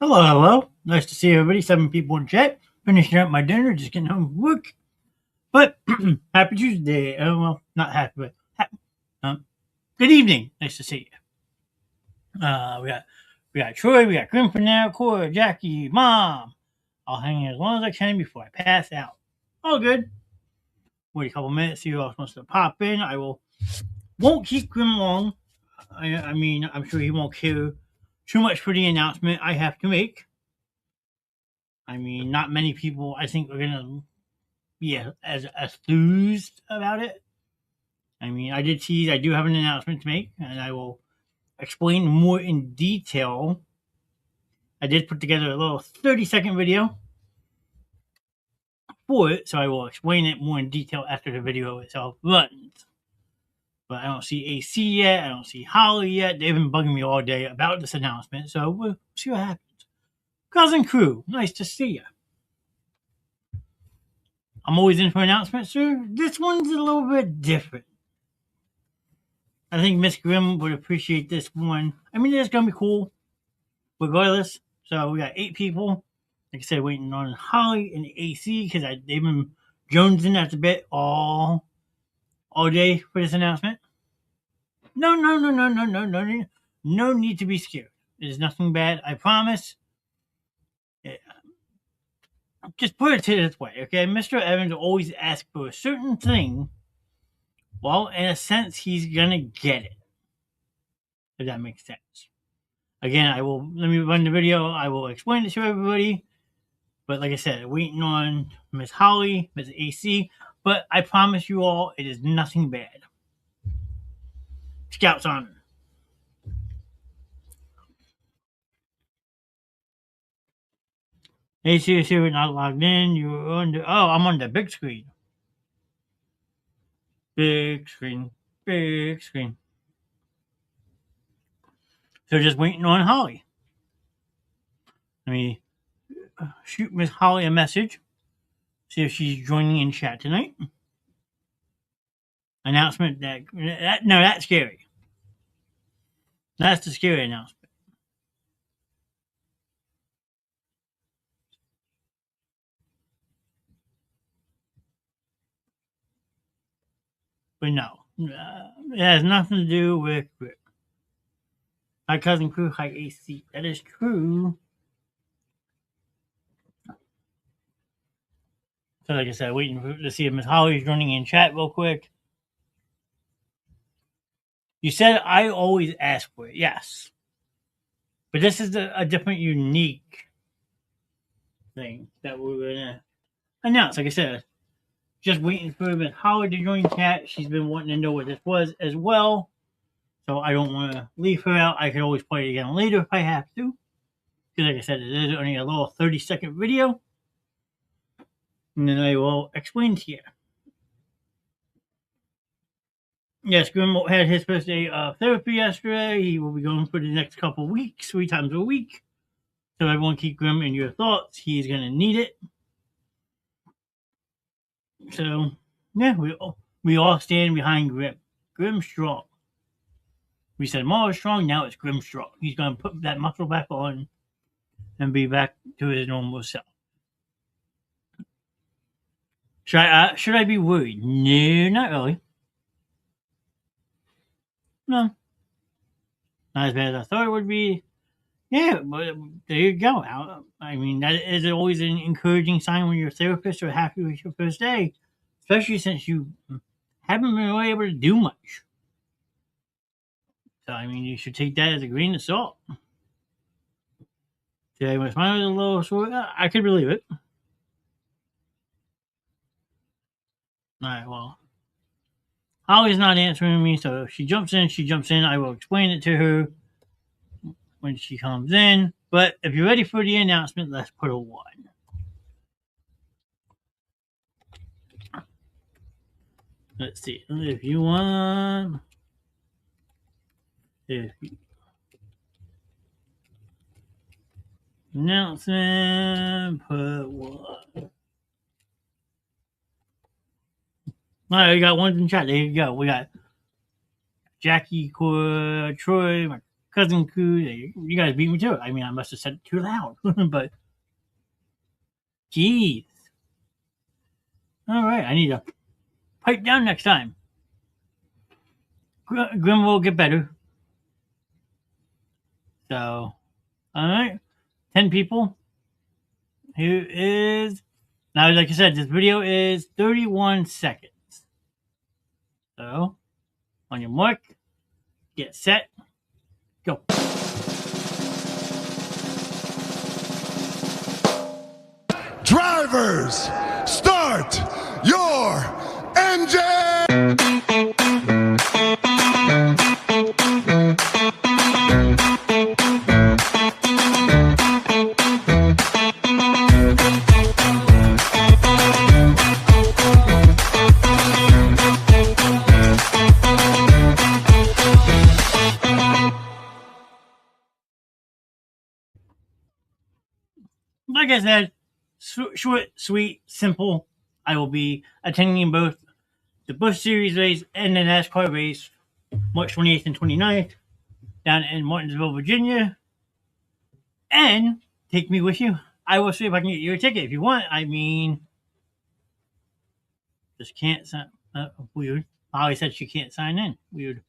Hello, hello. Nice to see everybody. 7 people in chat. Finishing up my dinner, just getting home from work. But happy Tuesday. Oh, well, not happy, but good evening. Nice to see you. We got Troy, we got Grim for now, Cora, Jackie, Mom. I'll hang in as long as I can before I pass out. All good. Wait a couple minutes, see who else wants to pop in. Won't keep Grim long. I mean, I'm sure he won't care too much for the announcement I have to make. I mean, not many people, I think, are gonna be as enthused about it. I mean, I did tease I do have an announcement to make, and I will explain more in detail. I did put together a little 30-second video for it, so I will explain it more in detail after the video itself runs. But I don't see AC yet. I don't see Holly yet. They've been bugging me all day about this announcement, so we'll see what happens. Cousin Crew, nice to see you. I'm always in for announcements, sir. This one's a little bit different. I think Miss Grimm would appreciate this one. I mean, it's gonna be cool, regardless. So we got 8 people. Like I said, waiting on Holly and AC because they've been jonesing at the bit all day for this announcement. No, no, no, no, no, no, no, no need to be scared. There's nothing bad. I promise. Just put it this way, okay? Mr. Evans always asks for a certain thing. Well, in a sense, he's gonna get it. If that makes sense. Again, let me run the video. I will explain it to everybody. But like I said, waiting on Miss Holly, Miss AC. But I promise you all, it is nothing bad. Scouts on. AC is here, not logged in. You're on the. Oh, I'm on the big screen. Big screen. Big screen. So just waiting on Holly. Let me shoot Miss Holly a message. See if she's joining in chat tonight. Announcement that's scary. That's the scary announcement. But no, it has nothing to do with Grip. My cousin Crew High AC. That is true. So, like I said, waiting to see if Miss Holly's running in chat real quick. You said I always ask for it. Yes. But this is a different, unique thing that we're going to announce. Like I said, just waiting for Miss Holly to join chat. She's been wanting to know what this was as well. So I don't want to leave her out. I can always play it again later if I have to. Because, like I said, it is only a little 30-second video. And then I will explain to you. Yes, Grim had his first day of therapy yesterday. He will be going for the next couple of weeks, 3 times a week. So everyone keep Grim in your thoughts. He's going to need it. So, yeah, we all stand behind Grim. Grim strong. We said Mars strong, now it's Grim strong. He's going to put that muscle back on and be back to his normal self. Should I be worried? No, not really. No. Not as bad as I thought it would be. Yeah, but there you go. I mean, that is always an encouraging sign when your therapists are happy with your first day, especially since you haven't been really able to do much. So, I mean, you should take that as a grain of salt. Today, my smile was a little sore. I could believe it. All right, well, Holly's not answering me, so if she jumps in, she jumps in. I will explain it to her when she comes in. But if you're ready for the announcement, let's put a 1. Let's see. If you want. If you, announcement, put 1. All right, we got ones in chat. There you go. We got Jackie, Troy, my cousin Koo, you guys beat me to it. I mean, I must have said it too loud, but jeez. All right, I need to pipe down next time. Grim will get better. So, all right, 10 people. Here is now. Like I said, this video is 31 seconds. So, on your mark, get set, go. Drivers, start your engine! Like I said, short, sweet, simple. I will be attending both the Busch Series race and the NASCAR race March 28th and 29th down in Martinsville, Virginia. And take me with you. I will see if I can get you a ticket if you want. I mean, just can't sign. Weird. Holly said she can't sign in. Weird.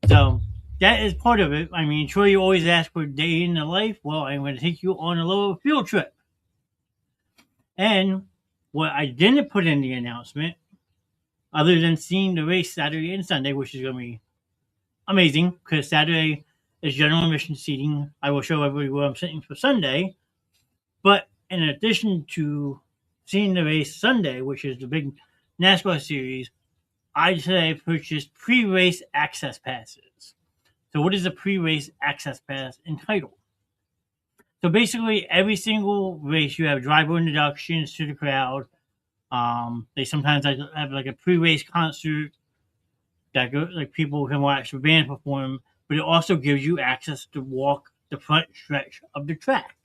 So that is part of it. I mean, sure, you always ask for a day in the life. Well, I'm going to take you on a little field trip. And what I didn't put in the announcement, other than seeing the race Saturday and Sunday, which is going to be amazing, because Saturday is general admission seating. I will show everybody where I'm sitting for Sunday. But in addition to seeing the race Sunday, which is the big NASCAR series, I today purchased pre-race access passes. So what is a pre-race access pass entitled? So basically, every single race, you have driver introductions to the crowd. They sometimes have like a pre-race concert that like people can watch the band perform, but it also gives you access to walk the front stretch of the track.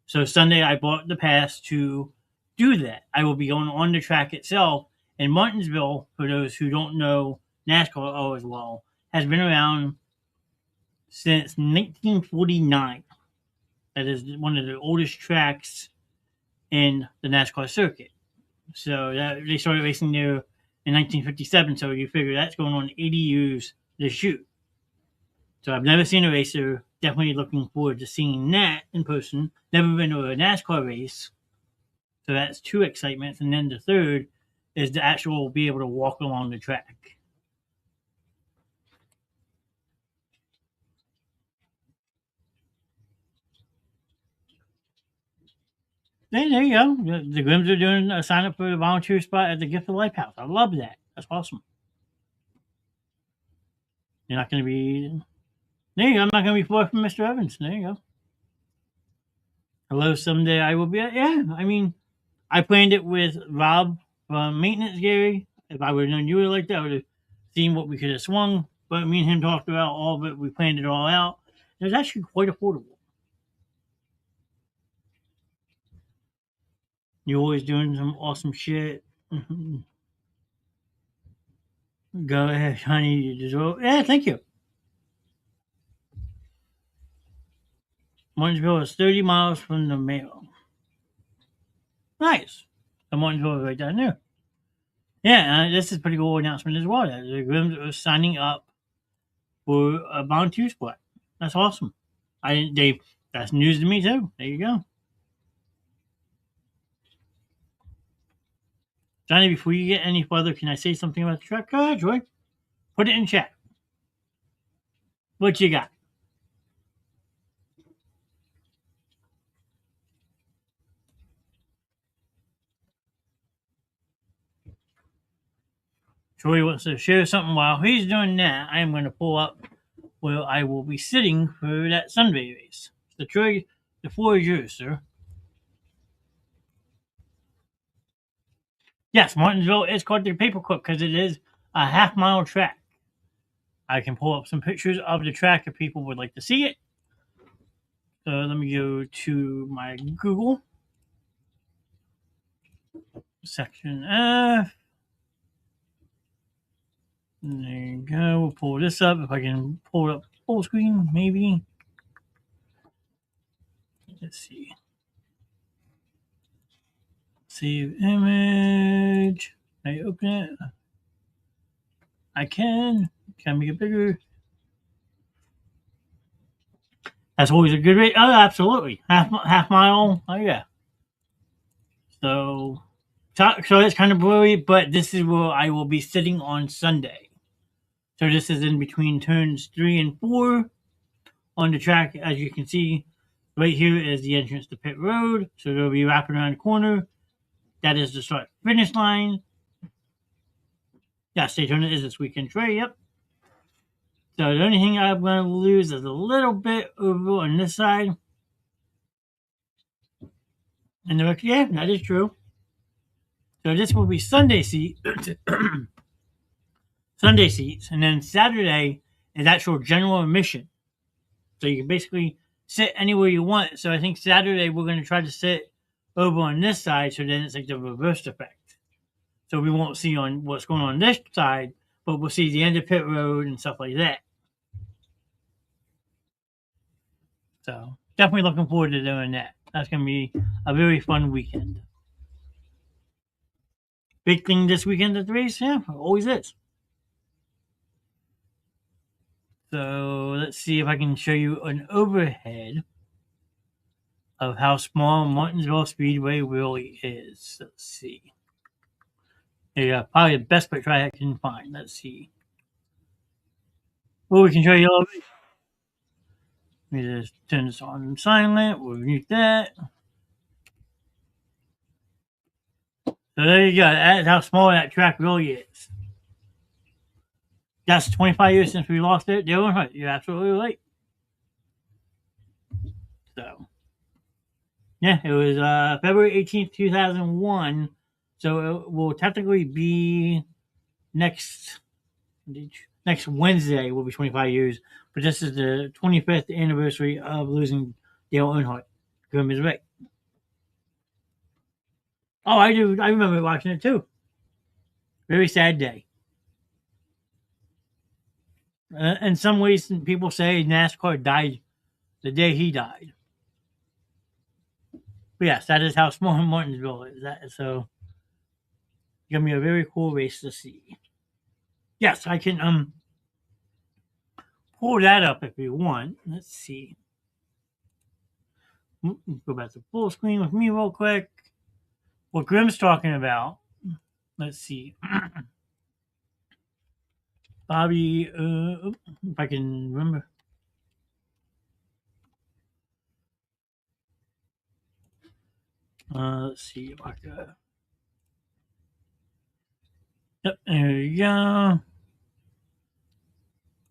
So Sunday, I bought the pass to do that. I will be going on the track itself. And Martinsville, for those who don't know NASCAR as well, has been around since 1949. That is one of the oldest tracks in the NASCAR circuit. So they started racing there in 1957. So you figure that's going on 80 years to shoot. So I've never seen a racer. Definitely looking forward to seeing that in person. Never been to a NASCAR race. So that's two excitements. And then the third is to actually be able to walk along the track. There you go. The Grims are doing a sign up for a volunteer spot at the Gift of Life House. I love that. That's awesome. You're not going to be. There you go. I'm not going to be far from Mr. Evans. There you go. Hello, someday I will be. Yeah, I mean, I planned it with Rob from Maintenance Gary. If I would have known you were like that, I would have seen what we could have swung. But me and him talked about all of it. We planned it all out. It was actually quite affordable. You're always doing some awesome shit. Go ahead, honey. You deserve. Yeah, thank you. Martinsville is 30 miles from the mail. Nice. The Martinsville is right down there. Yeah, this is a pretty cool announcement as well. The Grims are signing up for a volunteer spot. That's awesome. That's news to me too. There you go. Johnny, before you get any further, can I say something about the track? Go ahead, Joy. Put it in chat. What you got? Troy wants to share something. While he's doing that, I am going to pull up where I will be sitting for that Sunday race. So, Troy, the floor is yours, sir. Yes, Martinsville is called the paperclip because it is a half-mile track. I can pull up some pictures of the track if people would like to see it. So let me go to my Google. Section F. There you go. We'll pull this up. If I can pull it up full screen, maybe. Let's see. Save image. Can I open it? I can. Can I make it bigger? That's always a good rate. Oh, absolutely. Half mile. Oh, yeah. So it's kind of blurry, but this is where I will be sitting on Sunday. So this is in between turns 3 and 4 on the track. As you can see, right here is the entrance to pit road. So they'll be wrapping around the corner. That is the start finish line. Yeah, Daytona is this weekend, Trey. Yep. So the only thing I'm going to lose is a little bit over on this side. And they're like, yeah, that is true. So this will be Sunday seats. Sunday seats. And then Saturday is actual general admission. So you can basically sit anywhere you want. So I think Saturday we're going to try to sit over on this side. So then it's like the reverse effect. So we won't see on what's going on this side, but we'll see the end of pit road and stuff like that. So definitely looking forward to doing that. That's going to be a very fun weekend. Big thing this weekend at the race, yeah, always is. So let's see if I can show you an overhead of how small Martinsville Speedway really is. Let's see. Yeah, probably the best picture I can find. Let's see. Well, we can show you all of it. Let me just turn this on silent. We'll mute that. So there you go. That's how small that track really is. That's 25 years since we lost it. You're absolutely right. So, yeah, it was February 18th, 2001. So it will technically be next Wednesday will be 25 years. But this is the 25th anniversary of losing Dale Earnhardt. Grim is right. Oh, I do. I remember watching it too. Very sad day. In some ways, people say NASCAR died the day he died. But yes, that is how small Martinsville is. So, give me a very cool race to see. Yes, I can pull that up if you want. Let's see. Go back to full screen with me real quick. What Grim's talking about. Let's see. Bobby, if I can remember. Let's see if I can. Yep, there you go.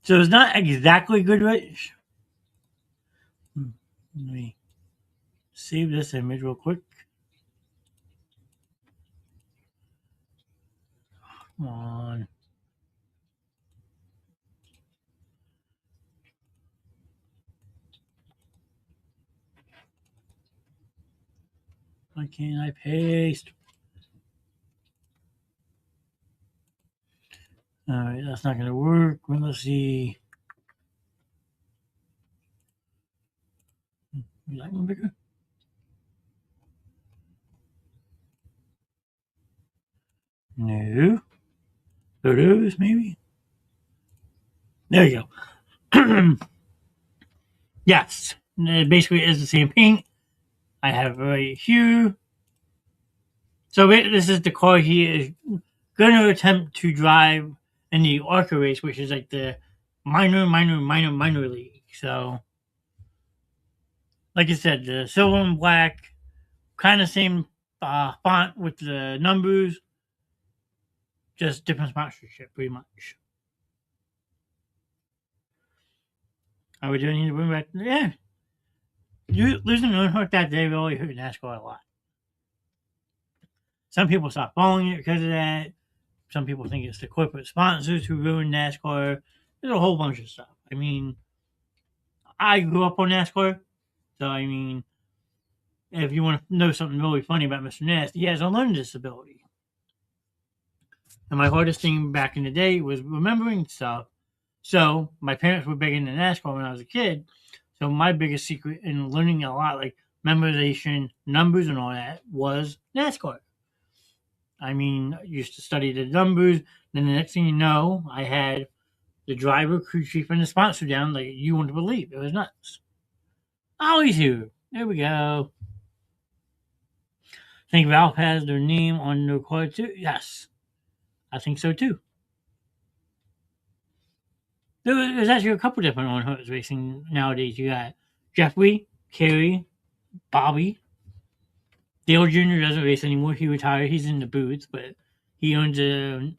So it's not exactly Goodrich. Let me save this image real quick. Come on. Why can't I paste? All right, that's not going to work. Well, let's see. Is that one bigger? No. Photos, maybe? There you go. Yes. It basically is the same paint. I have right here. So this is the car he is going to attempt to drive in the ARCA race, which is like the minor league. So, like I said, the silver and black, kind of same font with the numbers, just different sponsorship, pretty much. I would do need to bring back, yeah. Losing Earnhardt that day really hurt NASCAR a lot. Some people stopped following it because of that. Some people think it's the corporate sponsors who ruined NASCAR. There's a whole bunch of stuff. I mean, I grew up on NASCAR, so I mean, if you want to know something really funny about Mr. Knast, he has a learning disability. And my hardest thing back in the day was remembering stuff. So my parents were big into NASCAR when I was a kid. So my biggest secret in learning a lot, like memorization, numbers, and all that, was NASCAR. I mean, I used to study the numbers. Then the next thing you know, I had the driver, crew chief, and the sponsor down like you wouldn't believe. It was nuts. Oh, he's here. There we go. Think Valve has their name on the card too? Yes, I think so too. There's actually a couple different on horse racing nowadays. You got Jeffrey, Kerry, Bobby. Dale Jr. doesn't race anymore. He retired. He's in the booth, but he owns a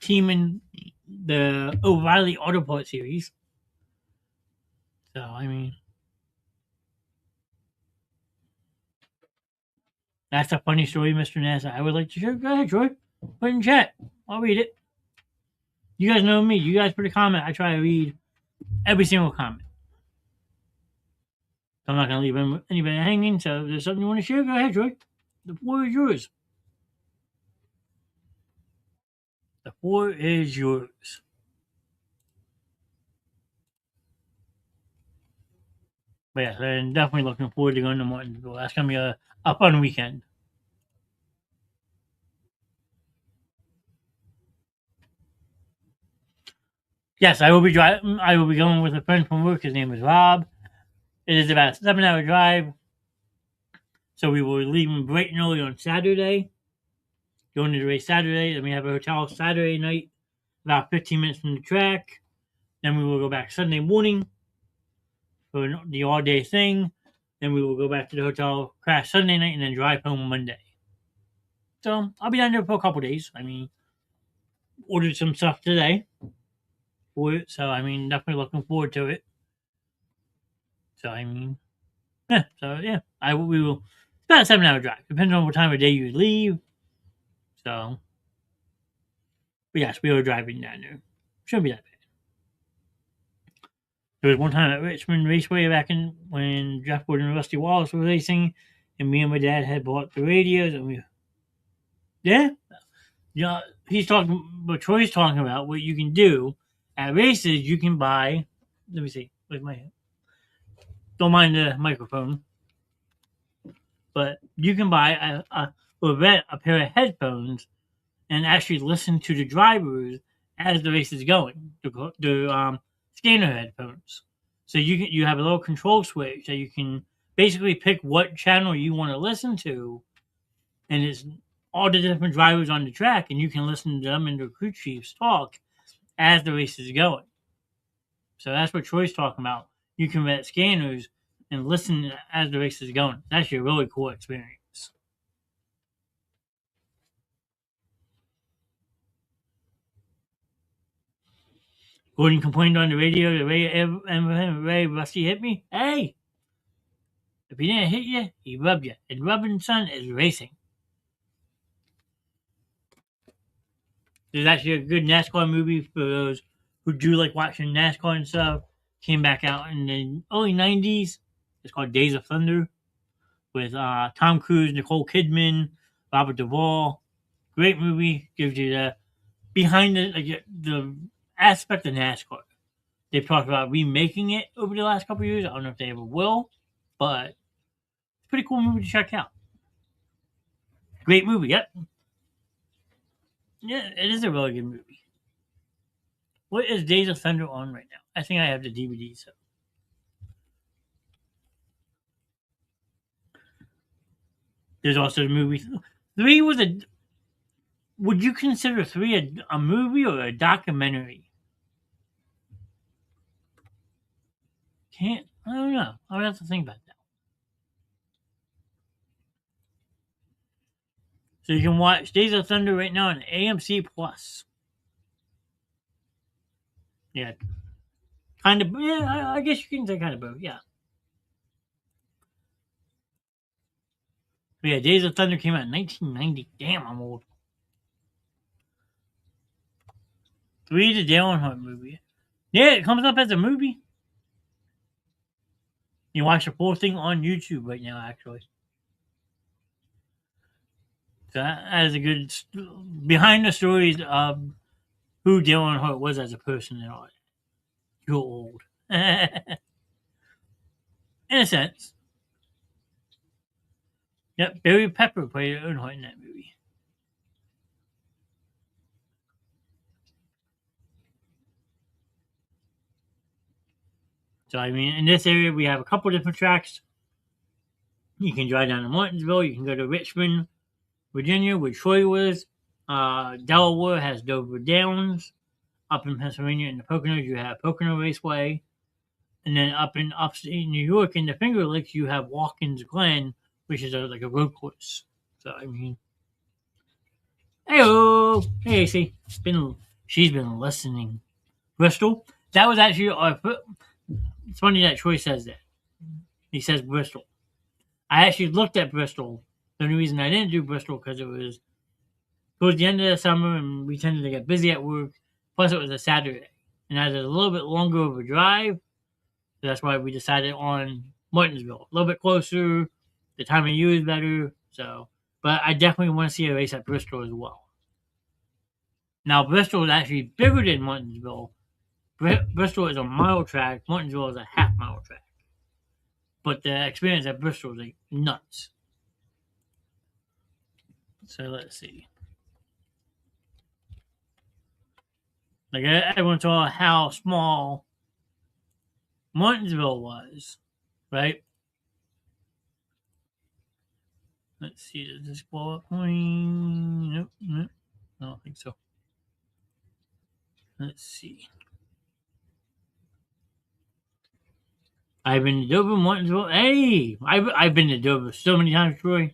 team in the O'Reilly Auto Parts series. So, I mean, that's a funny story, Mr. Knast. I would like to share. Go ahead, Troy. Put it in chat. I'll read it. You guys know me. You guys put a comment. I try to read every single comment. So I'm not going to leave anybody hanging. So if there's something you want to share, go ahead, Troy. The floor is yours. The floor is yours. But yes, I'm definitely looking forward to going to Martinsville. That's going to be a fun weekend. Yes, I will be driving. I will be going with a friend from work. His name is Rob. It is about a 7-hour drive. So we will leave bright and early on Saturday. Going to the race Saturday. Then we have a hotel Saturday night, about 15 minutes from the track. Then we will go back Sunday morning for the all-day thing. Then we will go back to the hotel, crash Sunday night, and then drive home Monday. So I'll be down there for a couple days. I mean, ordered some stuff today for it. So, I mean, definitely looking forward to it. So, I mean, yeah. So, yeah, we will. It's about a 7-hour drive, depending on what time of day you leave. So, but yes, we are driving down there. Shouldn't be that bad. There was one time at Richmond Raceway back in when Jeff Wood and Rusty Wallace were racing, and me and my dad had bought the radios, and he's talking, what Troy's talking about, what you can do at races, you can buy, let me see, where's my, don't mind the microphone, but you can buy or rent a pair of headphones and actually listen to the drivers as the race is going, the scanner headphones. So you have a little control switch that you can basically pick what channel you want to listen to, and it's all the different drivers on the track, and you can listen to them and the crew chiefs talk as the race is going. So that's what Troy's talking about. You can rent scanners and listen as the race is going. It's actually a really cool experience. Gordon complained on the radio that Ray Rusty hit me. Hey, if he didn't hit you, he rubbed you. And rubbing, son, is racing. There's actually a good NASCAR movie for those who do like watching NASCAR and stuff. Came back out in the early 90s. It's called Days of Thunder with Tom Cruise, Nicole Kidman, Robert Duvall. Great movie. Gives you the behind the aspect of NASCAR. They've talked about remaking it over the last couple of years. I don't know if they ever will, but it's a pretty cool movie to check out. Great movie, yep. Yeah, it is a really good movie. What is Days of Thunder on right now? I think I have the DVD, so. There's also the movie. 3 was a. Would you consider 3 a movie or a documentary? I don't know. I would have to think about that. So you can watch Days of Thunder right now on AMC Plus. Yeah. Kind of, yeah, I guess you can say kind of both, yeah. But yeah, Days of Thunder came out in 1990. Damn, I'm old. 3 the Dale Earnhardt movie. Yeah, it comes up as a movie. You watch the full thing on YouTube right now, actually. So that is a good behind the stories of who Dale Earnhardt was as a person and all that. You're old. In a sense. Yep, Barry Pepper played Earnhardt in that movie. So, I mean, in this area, we have a couple different tracks. You can drive down to Martinsville. You can go to Richmond, Virginia, where Troy was. Delaware has Dover Downs. Up in Pennsylvania, in the Poconos, you have Pocono Raceway. And then up in upstate New York, in the Finger Lakes, you have Watkins Glen, which is like a road course. So, I mean, hey, AC, she's been listening. Bristol, that was actually our. It's funny that Troy says that. He says Bristol. I actually looked at Bristol. The only reason I didn't do Bristol because it was towards the end of the summer and we tended to get busy at work. Plus, it was a Saturday, and I had a little bit longer of a drive. So that's why we decided on Martinsville, a little bit closer. The time of year is better. So, but I definitely want to see a race at Bristol as well. Now, Bristol is actually bigger than Martinsville. Bristol is a mile track. Martinsville is a half-mile track. But the experience at Bristol is like nuts. So let's see. Like everyone saw how small Martinsville was, right? Let's see. Does this blow up? Nope. I don't think so. Let's see. I've been to Dover, Martinsville. Hey, I've been to Dover so many times, Troy.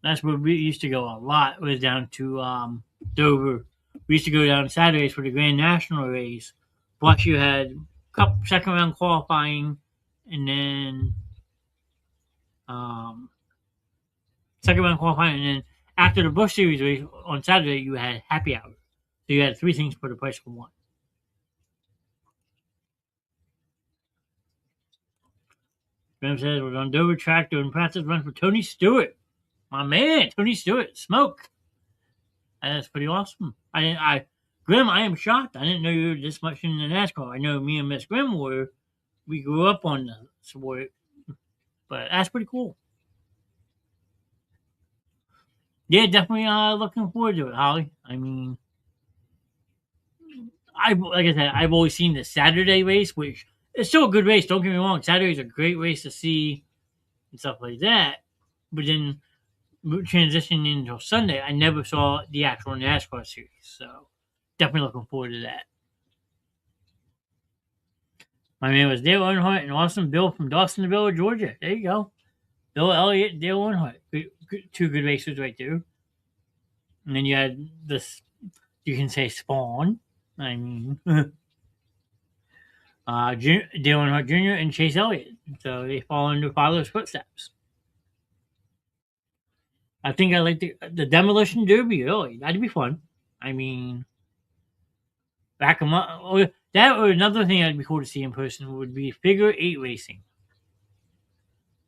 That's where we used to go a lot. It was down to Dover. We used to go down Saturdays for the Grand National race. Plus, you had second round qualifying, and then second round qualifying, and then after the Busch Series race on Saturday, you had happy hour. So you had three things for the price of one. Graham says we're on Dover track doing practice run for Tony Stewart. My man, Tony Stewart, smoke. That's pretty awesome. Grim, I am shocked. I didn't know you were this much into NASCAR. I know me and Miss Grim were. We grew up on the sport, but that's pretty cool. Yeah, definitely looking forward to it, Holly. I mean, like I said, I've always seen the Saturday race, which is still a good race. Don't get me wrong. Saturday's a great race to see and stuff like that. But then transitioning into Sunday, I never saw the actual NASCAR series. So definitely looking forward to that. My man was Dale Earnhardt and awesome Bill from Dawsonville, Georgia. There you go. Bill Elliott, Dale Earnhardt. Two good racers right there. And then you had this, you can say Spawn. I mean, Dale Earnhardt Jr. and Chase Elliott. So they follow in their father's footsteps. I think I like the Demolition Derby, really. That'd be fun. I mean, back them up. That or another thing that'd be cool to see in person would be figure eight racing.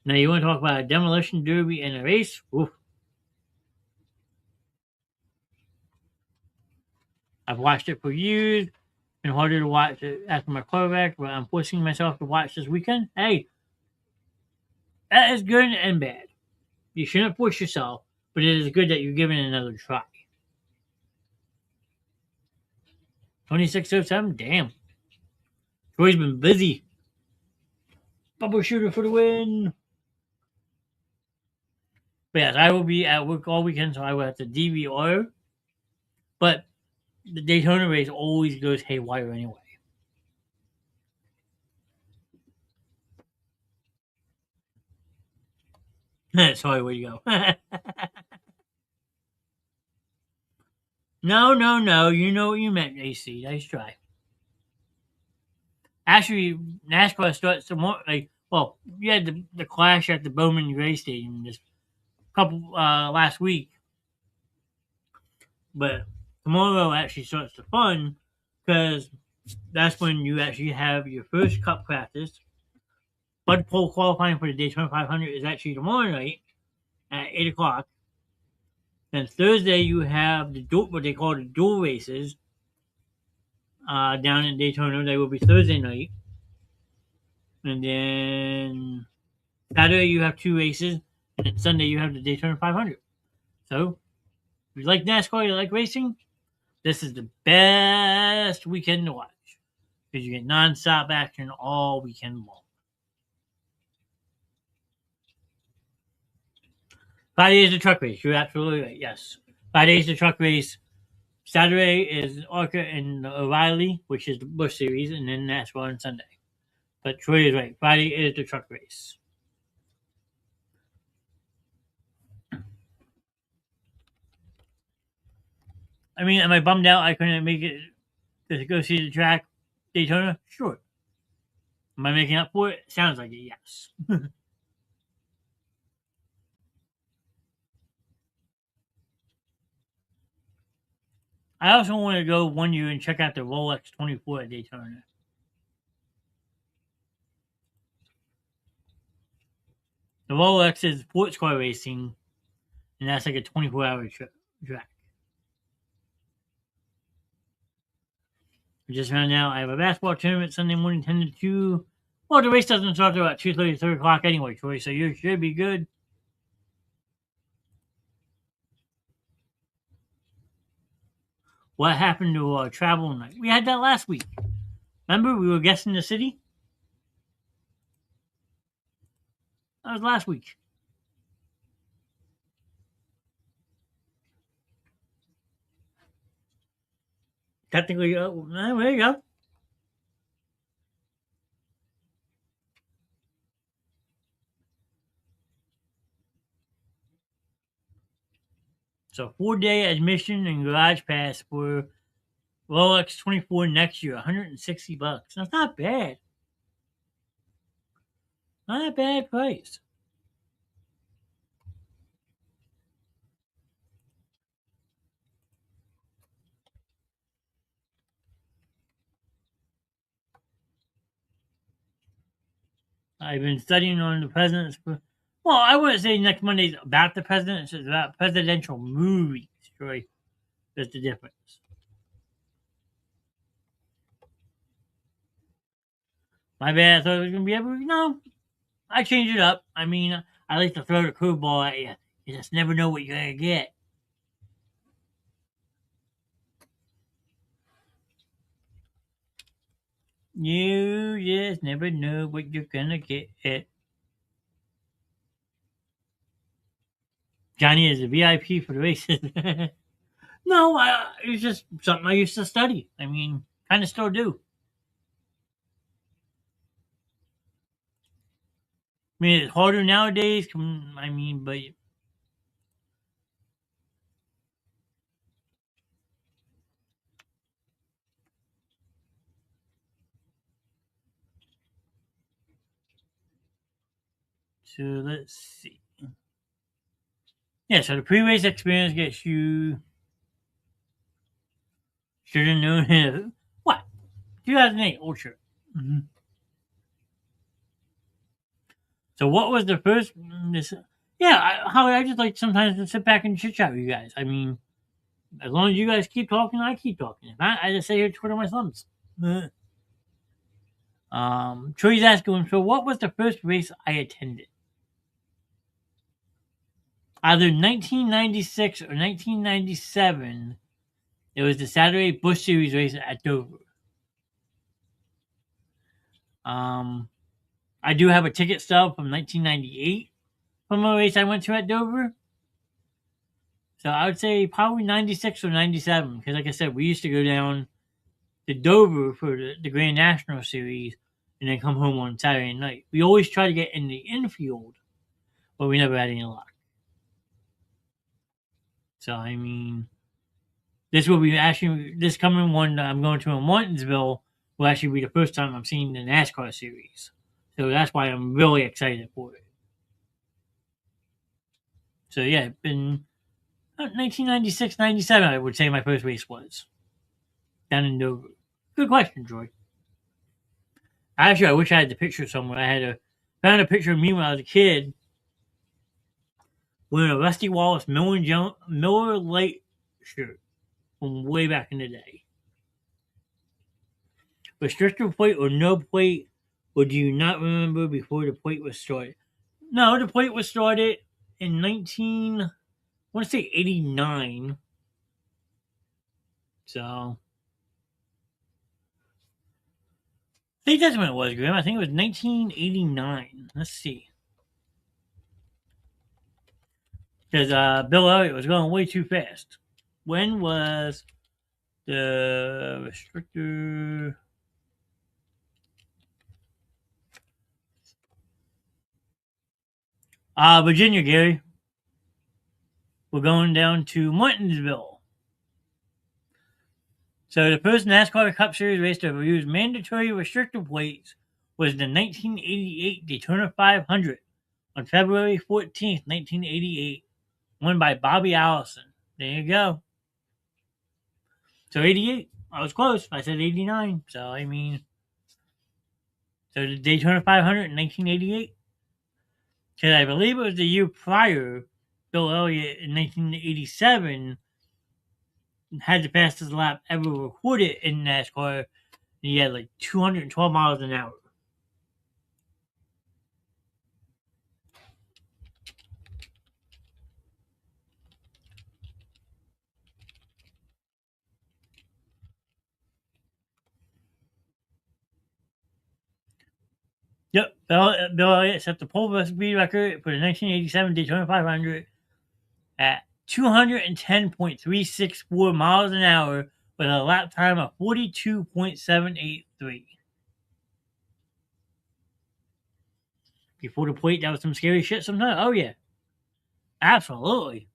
Now, you want to talk about a Demolition Derby and a race? Oof. I've watched it for years. Been harder to watch it after my car wreck, but I'm forcing myself to watch this weekend. Hey, that is good and bad. You shouldn't force yourself, but it is good that you're giving it another try. 2607, damn. Troy's been busy. Bubble shooter for the win. But yes, I will be at work all weekend, so I will have to DVR. But the Daytona race always goes haywire anyway. Sorry, where you go? No. You know what you meant, AC. Nice try. Actually, NASCAR starts tomorrow. You had the clash at the Bowman Gray Stadium this last week, but tomorrow actually starts the fun because that's when you actually have your first Cup practice. Bud Pole qualifying for the Daytona 500 is actually tomorrow night at 8 o'clock. Then Thursday you have what they call the dual races down in Daytona. They will be Thursday night. And then Saturday you have 2 races. And then Sunday you have the Daytona 500. So, if you like NASCAR, you like racing, this is the best weekend to watch. Because you get non-stop action all weekend long. Friday is the truck race. You're absolutely right. Yes. Friday is the truck race. Saturday is ARCA and O'Reilly, which is the Busch Series, and then NASCAR on Sunday. But Troy is right. Friday is the truck race. I mean, am I bummed out I couldn't make it to go see the track Daytona? Sure. Am I making up for it? Sounds like it, yes. I also want to go one year and check out the Rolex 24 at Daytona. The Rolex is sports car racing, and that's like a 24-hour track. I just found out I have a basketball tournament Sunday morning, 10 to 2. Well, the race doesn't start till about 2:30, 3 o'clock anyway, Troy, so you should be good. What happened to our travel night? We had that last week. Remember, we were guessing the city? That was last week. Technically, there you go. So 4-day admission and garage pass for Rolex 24 next year, $160. That's not bad. Not a bad price. I've been studying on the president's. Well, I wouldn't say next Monday's about the president. It's about presidential movies, Troy. That's the difference. My bad. I thought it was going to be every. No, I changed it up. I mean, I like to throw the curveball at you. You just never know what you're going to get. You just never know what you're going to get. Johnny is a VIP for the races. No, it's just something I used to study. I mean, kind of still do. I mean, it's harder nowadays. I mean, but so let's see. Yeah, so the pre-race experience gets you. Should have known it. What? 2008 old shirt. Mm-hmm. So what was the first? Yeah, Howard, I just like sometimes to sit back and chit chat with you guys. I mean, as long as you guys keep talking, I keep talking. If not, I just say here twiddle my thumbs. Troy's asking, so what was the first race I attended? Either 1996 or 1997. It was the Saturday Busch Series race at Dover. I do have a ticket stub from 1998 from a race I went to at Dover. So I would say probably 96 or 97. Because like I said, we used to go down to Dover for the Grand National Series and then come home on Saturday night. We always try to get in the infield, but we never had any luck. So, I mean, this will be actually, this coming one I'm going to in Martinsville will actually be the first time I'm seeing the NASCAR series. So that's why I'm really excited for it. So yeah, it's been 1996, 97, I would say my first race was. Down in Dover. Good question, Troy. Actually, I wish I had the picture somewhere. Found a picture of me when I was a kid wearing a Rusty Wallace Miller Lite shirt from way back in the day. Restrictor plate or no plate, or do you not remember before the plate was started? No, the plate was started in 19, I want to say 89. So, I think that's when it was, Graham. I think it was 1989. Let's see. Because Bill Elliott was going way too fast. When was the restrictor? Virginia, Gary. We're going down to Martinsville. So the first NASCAR Cup Series race to use mandatory restrictor plates was the 1988 Daytona 500 on February 14th, 1988, won by Bobby Allison. There you go. So 88. I was close. I said 89. So, I mean, so the Daytona 500 in 1988. Because I believe it was the year prior, Bill Elliott in 1987 had the fastest lap ever recorded in NASCAR. And he had like 212 miles an hour. Yep, Bill Elliott set the pole speed record for the 1987 Daytona 500 at 210.364 miles an hour with a lap time of 42.783. Before the plate, that was some scary shit sometimes. Oh, yeah. Absolutely.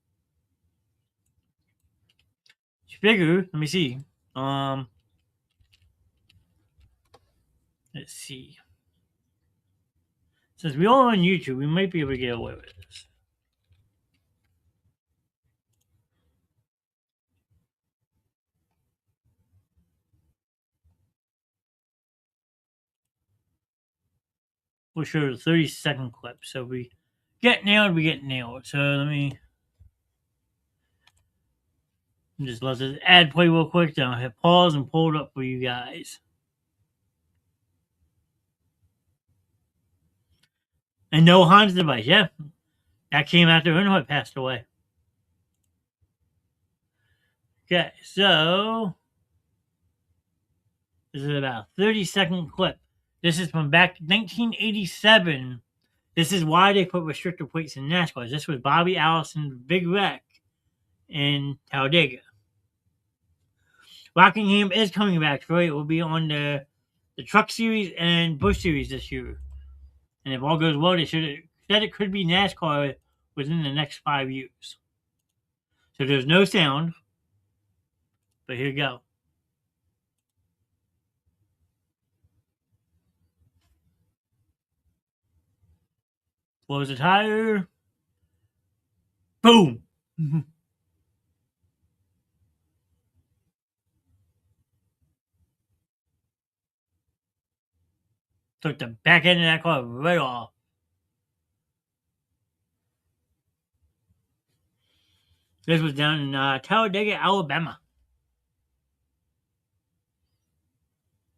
Figure, let me see. Let's see. Since we're all on YouTube, we might be able to get away with this. We'll show the 30-second clip. So we get nailed, we get nailed. So let me just let this ad play real quick. Then I'll hit pause and pull it up for you guys. And no Hans device, yeah. That came after Earnhardt passed away. Okay, so this is about a 30-second clip. This is from back 1987. This is why they put restrictor plates in NASCAR. This was Bobby Allison's big wreck in Talladega. Rockingham is coming back, Troy. It will be on the Truck Series and Busch Series this year. And if all goes well, they said it could be NASCAR within the next 5 years. So there's no sound. But here you go. Close the tire. Boom. Took the back end of that car right off. This was down in Talladega, Alabama.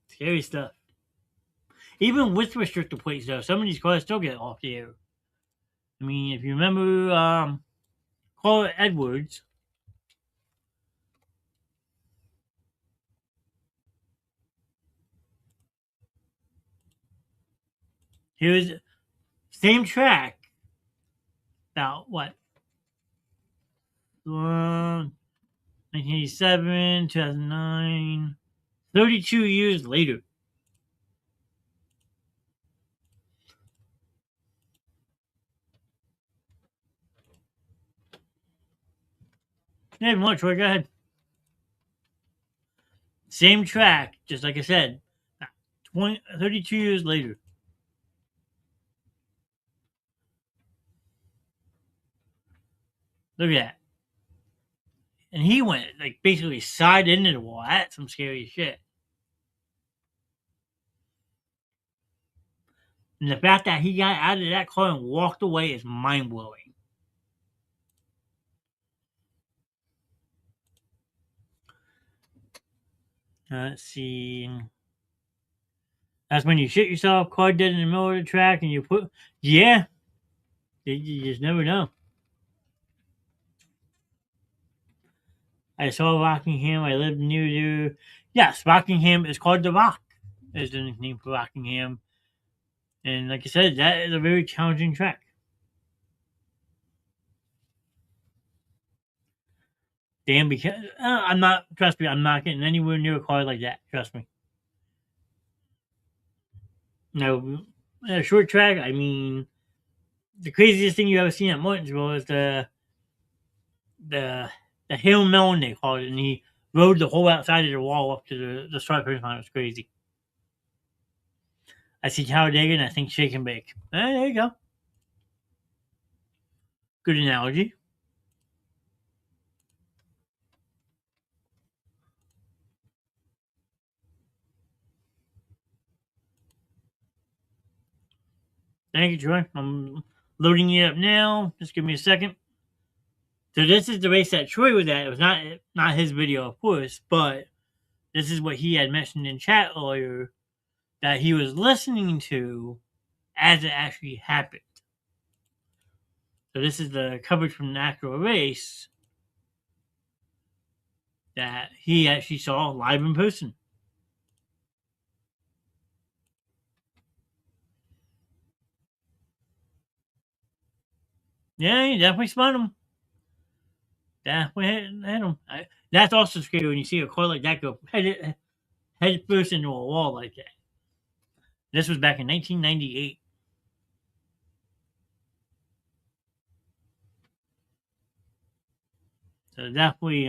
Scary stuff. Even with restrictor plates, though, some of these cars still get off the air. I mean, if you remember Carl Edwards, here's same track. About what? 1987, 2009, 32 years later. Yeah, more, Troy, go ahead. Same track, just like I said, 32 years later. Look at that. And he went, like, basically side into the wall. That's some scary shit. And the fact that he got out of that car and walked away is mind-blowing. Let's see. That's when you shit yourself, car dead in the middle of the track, and you put. Yeah, you just never know. I saw Rockingham. I lived near you. Yes, Rockingham is called the Rock. Is the nickname for Rockingham. And like I said, that is a very challenging track. Damn, because I'm not. Trust me, I'm not getting anywhere near a car like that. Trust me. No, a short track. I mean, the craziest thing you ever seen at Martinsville is the the Hail Melon they called it, and he rode the whole outside of the wall up to the start finish line. It was crazy. I see Talladega and I think Shake and Bake. There you go. Good analogy. Thank you, Troy. I'm loading it up now. Just give me a second. So this is the race that Troy was at. It was not his video, of course, but this is what he had mentioned in chat earlier that he was listening to as it actually happened. So this is the coverage from the actual race that he actually saw live in person. Yeah, you definitely spun him. Definitely hit him. That's also scary when you see a car like that go head first into a wall like that. This was back in 1998. So definitely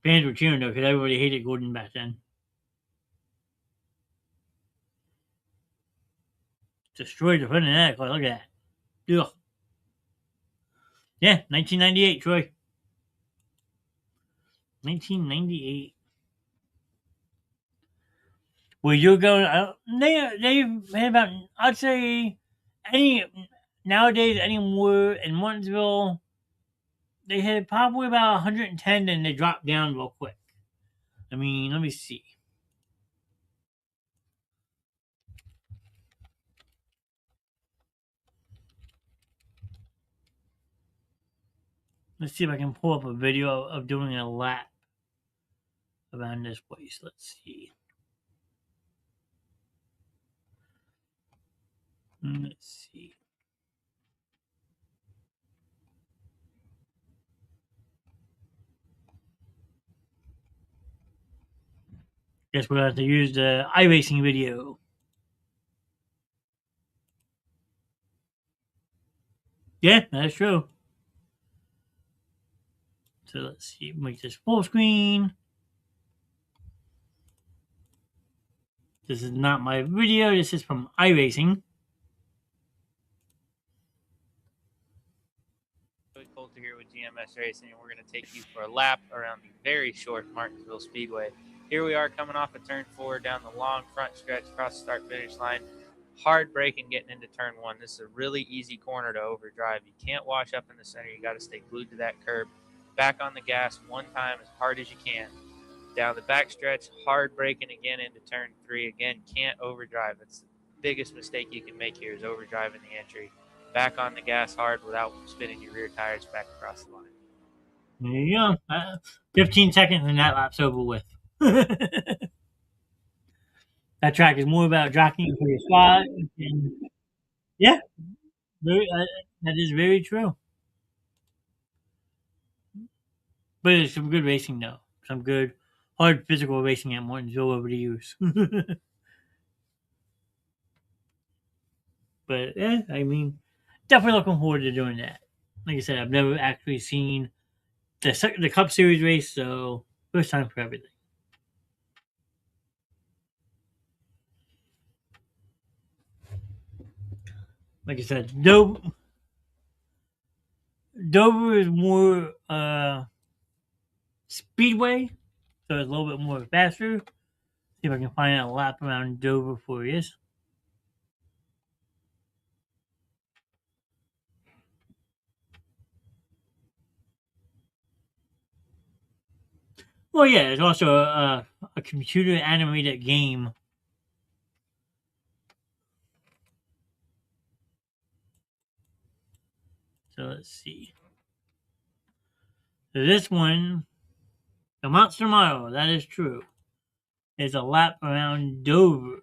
fans were cheering though because everybody hated Gordon back then. Destroyed the front of that car. Look at that. Ugh. Yeah, 1998, Troy. 1998. Where you're going, they had about, I'd say, any nowadays anymore in Martinsville, they had probably about 110 and they dropped down real quick. I mean, let me see. Let's see if I can pull up a video of doing a lap around this place. Let's see. Let's see. Guess we're going to have to use the iRacing video. Yeah, that's true. So let's see. Make this full screen. This is not my video. This is from iRacing. Coulter here with GMS Racing, and we're going to take you for a lap around the very short Martinsville Speedway. Here we are coming off of turn 4 down the long front stretch across the start-finish line. Hard braking getting into turn 1. This is a really easy corner to overdrive. You can't wash up in the center. You got to stay glued to that curb. Back on the gas one time as hard as you can. Down the back stretch, hard braking again into turn 3. Again, can't overdrive. That's the biggest mistake you can make here is overdriving the entry. Back on the gas hard without spinning your rear tires back across the line. There you go. 15 seconds and that lap's over with. That track is more about jockeying for your spot. And yeah, that is very true. But it's some good racing, though. Some good, hard physical racing at Martinsville over the years. But yeah, I mean, definitely looking forward to doing that. Like I said, I've never actually seen the Cup Series race, so first time for everything. Like I said, Dover is more speedway, so it's a little bit more faster. See if I can find out a lap around Dover for you. Well, yeah, it's also a computer animated game. So let's see. So this one, the Monster Mile, that is true, is a lap around Dover.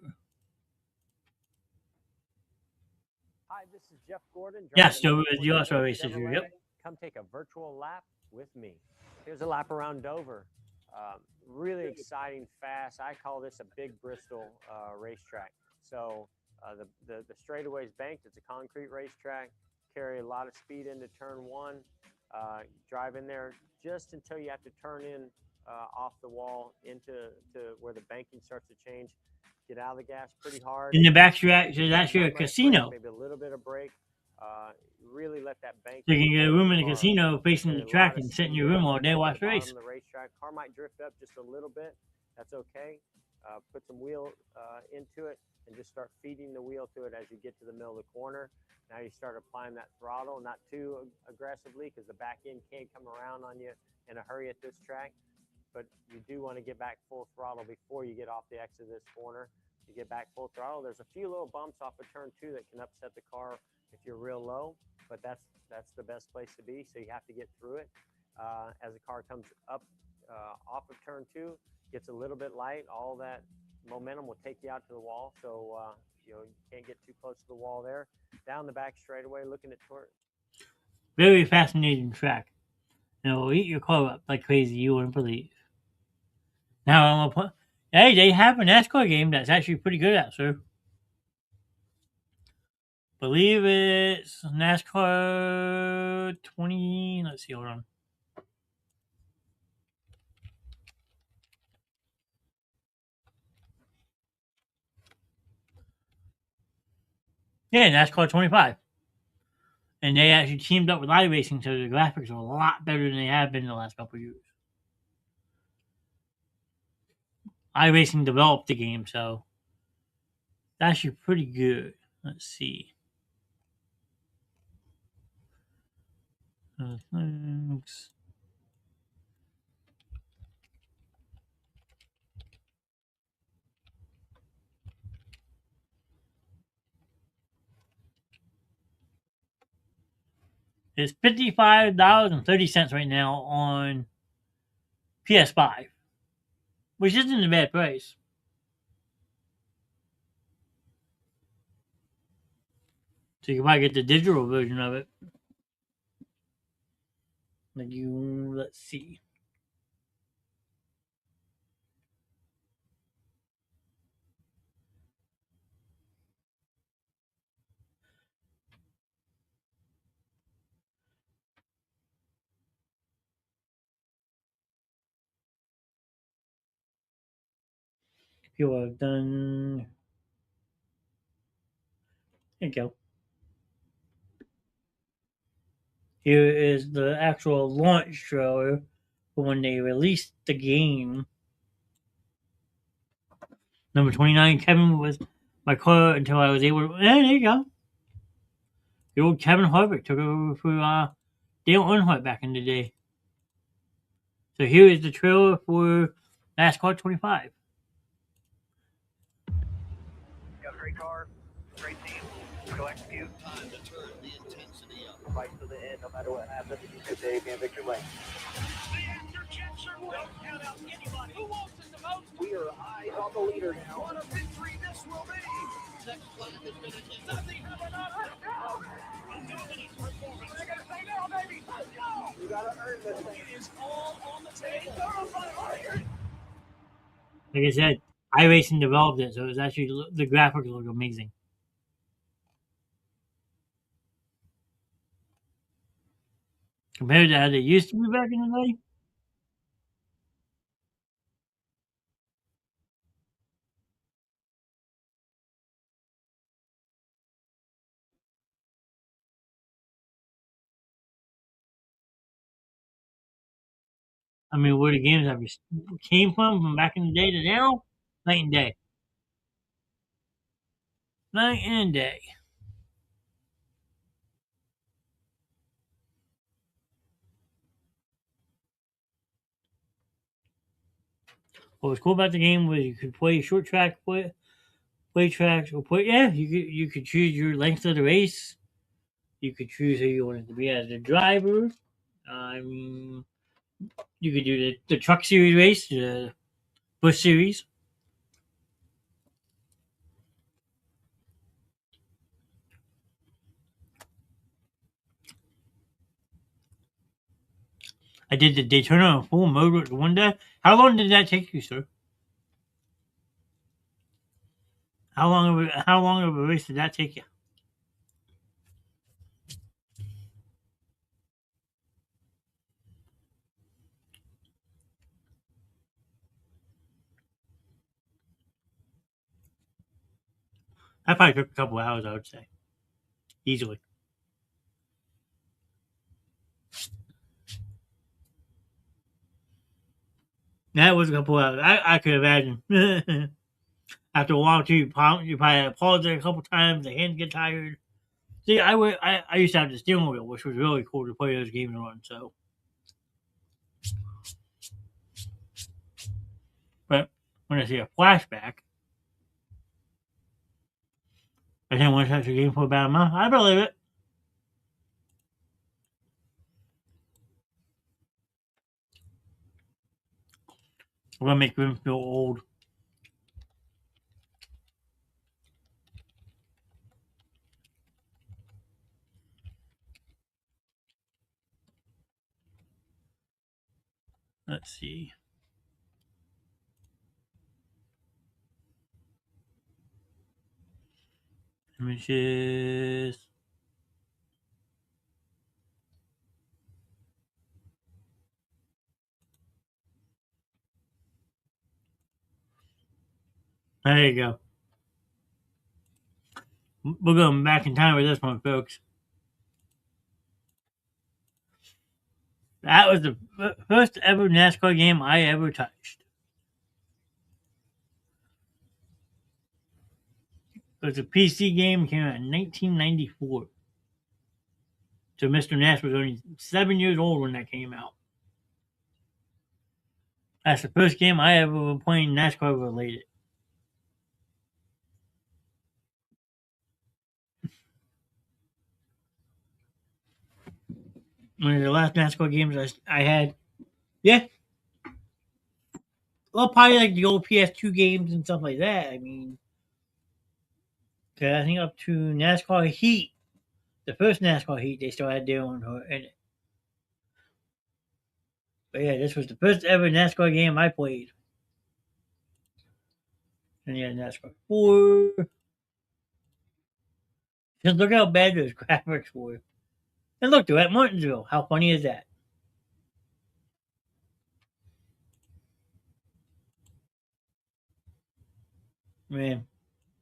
Hi, this is Jeff Gordon. Yes, driving Dover the is the also 2020 races here. Yep. Chevrolet. Come take a virtual lap with me. Here's a lap around Dover. Really exciting, fast. I call this a big Bristol racetrack. So the straightaway is banked. It's a concrete racetrack. Carry a lot of speed into turn one. Drive in there just until you have to turn in off the wall into where the banking starts to change. Get out of the gas pretty hard. In the backstretch, there's actually a Not much casino. brake, maybe a little bit of brake. Really let that bank. So you can get a room in the car. casino facing the Carry a track lot of and sit in speed your room up all day at watch the the bottom race. of the racetrack. Car might drift up just a little bit. That's okay. Put some wheel into it and just start feeding the wheel to it as you get to the middle of the corner. Now you start applying that throttle, not too aggressively because the back end can't come around on you in a hurry at this track. But you do want to get back full throttle before you get off the exit of this corner. You get back full throttle. There's a few little bumps off of turn two that can upset the car if you're real low, but that's the best place to be. So you have to get through it. As the car comes up off of turn two, gets a little bit light, all that momentum will take you out to the wall. So you can't get too close to the wall there. Down the back straightaway, looking at turn. Very fascinating track. And it'll eat your car up like crazy. You wouldn't believe. Now I'm gonna put. Hey, they have a NASCAR game that's actually pretty good at, sir. Believe it's NASCAR 20. Let's see, hold on. Yeah, NASCAR 25. And they actually teamed up with iRacing, so the graphics are a lot better than they have been in the last couple of years. iRacing developed the game, so it's actually pretty good. Let's see. Thanks. It's $55.30 right now on PS5, which isn't a bad price. So you can probably get the digital version of it. Let's see. People have done. There you go. Here is the actual launch trailer for when they released the game. Number 29, Kevin was my car until I was able to. There you go. The old Kevin Harvick took over for Dale Earnhardt back in the day. So here is the trailer for NASCAR 25. Got a great car, great team. Go execute. Time to turn the intensity up. Fight to the end, no matter what happens. Today be in victory lane. Don't count out anybody. Who wants it the most? We are eyes on the leader now. What a victory this will be! Next lap is going to end. Nothing have another. Let's go! A dominant performance. They're gonna say no, baby. Let's go! You got to earn this thing. It is all on the table. Thoroughbred. Like I said, iRacing developed it, so it was actually the graphics look amazing. Compared to how they used to be back in the day. I mean, where the games ever came from back in the day to now, night and day. Night and day. What was cool about the game was you could play short track, play tracks, or you could choose your length of the race. You could choose who you wanted to be as the driver. I mean, you could do the truck series race, the Bush series. I did the Daytona on full mode one day. How long did that take you, sir? How long of a race did that take you? That probably took a couple hours, I would say, easily. That was a couple hours. I could imagine. After a while, too, you probably had to pause it a couple times. The hands get tired. See, I used to have the steering wheel, which was really cool to play those games on. So, but when I see a flashback, I didn't want to touch the game for about a month. I believe it. I'm gonna make them feel old. Let's see. Images. There you go. We're going back in time with this one, folks. That was the first ever NASCAR game I ever touched. It was a PC game, came out in 1994. So Mr. Knast was only 7 years old when that came out. That's the first game I ever was playing NASCAR related. One of the last NASCAR games I had. Yeah. Well, probably like the old PS2 games and stuff like that. I mean, 'cause I think up to NASCAR Heat, the first NASCAR Heat, they still had their own in it. But yeah, this was the first ever NASCAR game I played. And yeah, NASCAR 4. Just look how bad those graphics were. And look, they're at Martinsville. How funny is that? Man,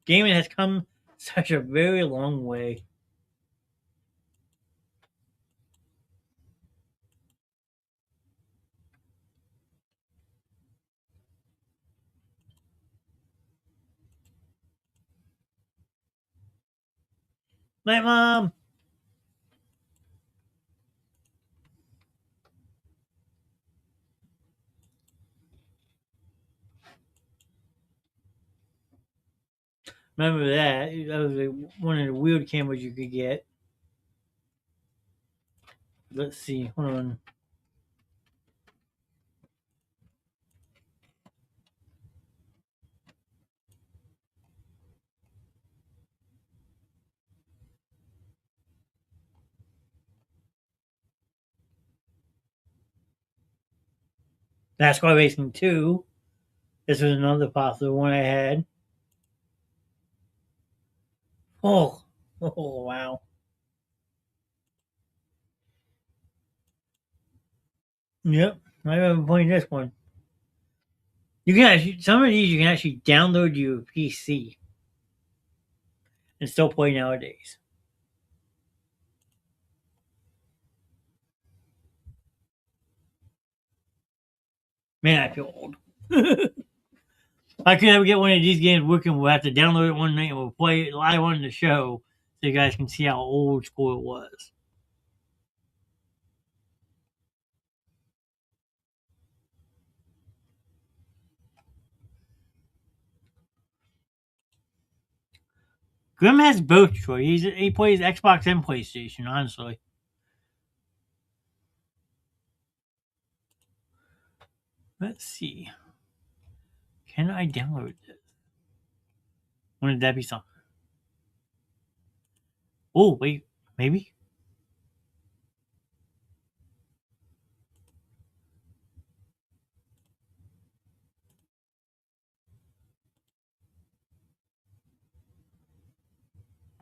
gaming has come such a very long way. Night, Mom. Remember that? That was one of the weird cameras you could get. Let's see. Hold on. NASCAR Racing 2. This was another popular one I had. Oh, oh wow. Yep, I remember playing this one. You can actually some of these you can actually download to your PC and still play nowadays. Man, I feel old. If I could ever get one of these games working, we'll have to download it one night and we'll play it live on the show so you guys can see how old school it was. Grim has both, Troy. He plays Xbox and PlayStation, honestly. Let's see. Can I download this? When did that be something? Oh, wait. Maybe?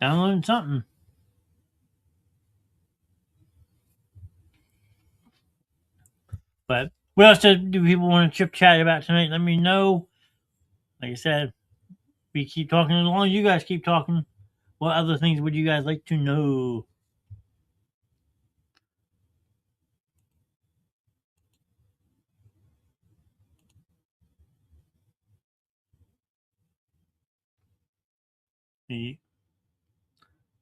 Downloading something. But what else do people want to chip chat about tonight? Let me know. Like I said, we keep talking as long as you guys keep talking. What other things would you guys like to know? Did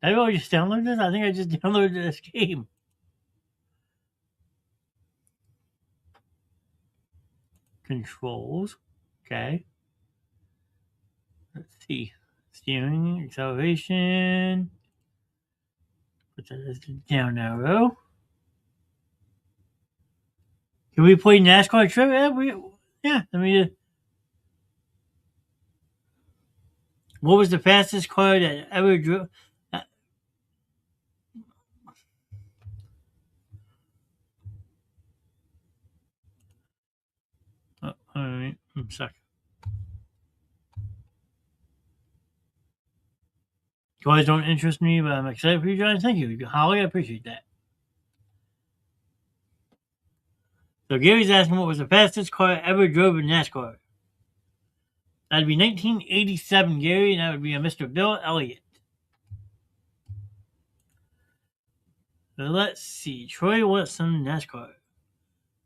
I really just download this? I think I just downloaded this game. Controls. Okay. Let's see. Steering, acceleration. Put that as the down arrow. Can we play NASCAR trivia? Yeah. Let me. What was the fastest car that ever drove? All right. I'm stuck. Cars don't interest me, but I'm excited for you guys. Thank you, Holly. I appreciate that. So Gary's asking what was the fastest car ever drove in NASCAR? That'd be 1987, Gary, and that would be a Mr. Bill Elliott. So let's see. Troy, what's some NASCAR?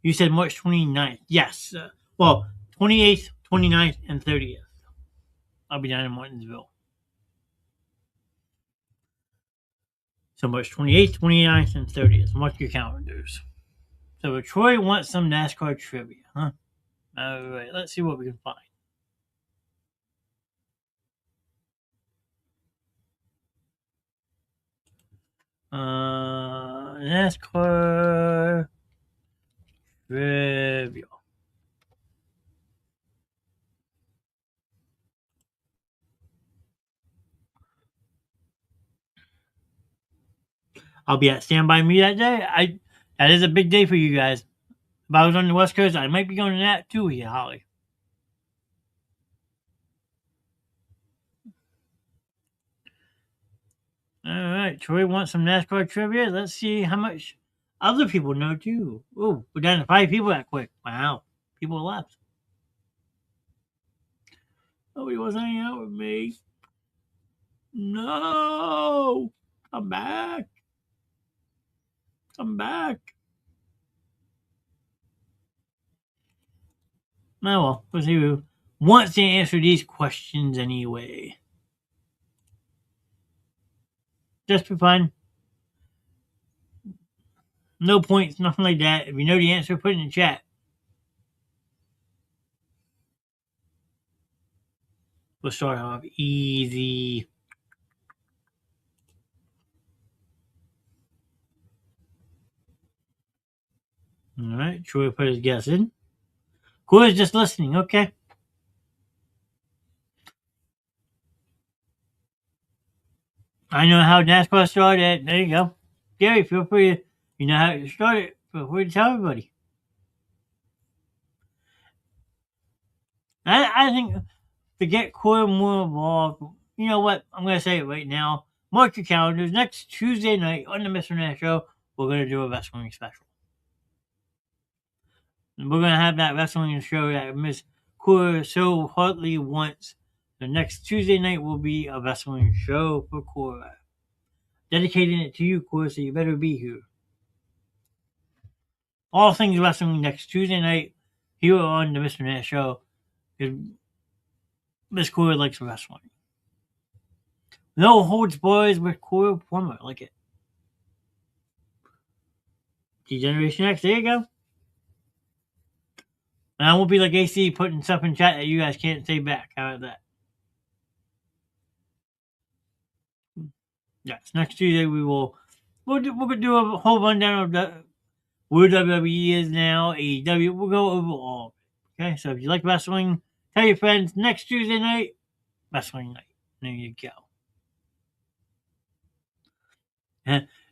You said March 29th. Yes. Well, 28th, 29th, and 30th. I'll be down in Martinsville. So March 28th, 29th, and 30th. Mark your calendars. So Troy wants some NASCAR trivia, huh? All right, let's see what we can find. NASCAR trivia. I'll be at Stand By Me that day. That is a big day for you guys. If I was on the West Coast, I might be going to that too here, Holly. All right, Troy wants some NASCAR trivia. Let's see how much other people know too. Oh, we're down to 5 people that quick. Wow, people left. Nobody wants to hang out with me. No, come back. Come back. Oh well, let's see who wants to answer these questions anyway. Just for fun. No points, nothing like that. If you know the answer, put it in the chat. We'll start off easy. All right, Troy put his guess in. Corey's just listening, okay. I know how NASCAR started. There you go. Gary, feel free. You know how it started. Feel free to tell everybody. I think to get Corey more involved, you know what? I'm going to say it right now. Mark your calendars. Next Tuesday night on the Mr Knast Show, we're going to do a wrestling special. And we're going to have that wrestling show that Miss Corey so hardly wants. The next Tuesday night will be a wrestling show for Corey. Dedicating it to you, Corey, so you better be here. All things wrestling next Tuesday night here on the Mr. Knast Show. Miss Corey likes wrestling. No holds boys with Corey Plummer. I like it. Generation X, there you go. And I won't be like AC putting stuff in chat that you guys can't say back. How about that? Yes, next Tuesday we'll do a whole rundown of where WWE is now, AEW. We'll go over all. Okay, so if you like wrestling, tell your friends next Tuesday night, wrestling night. There you go.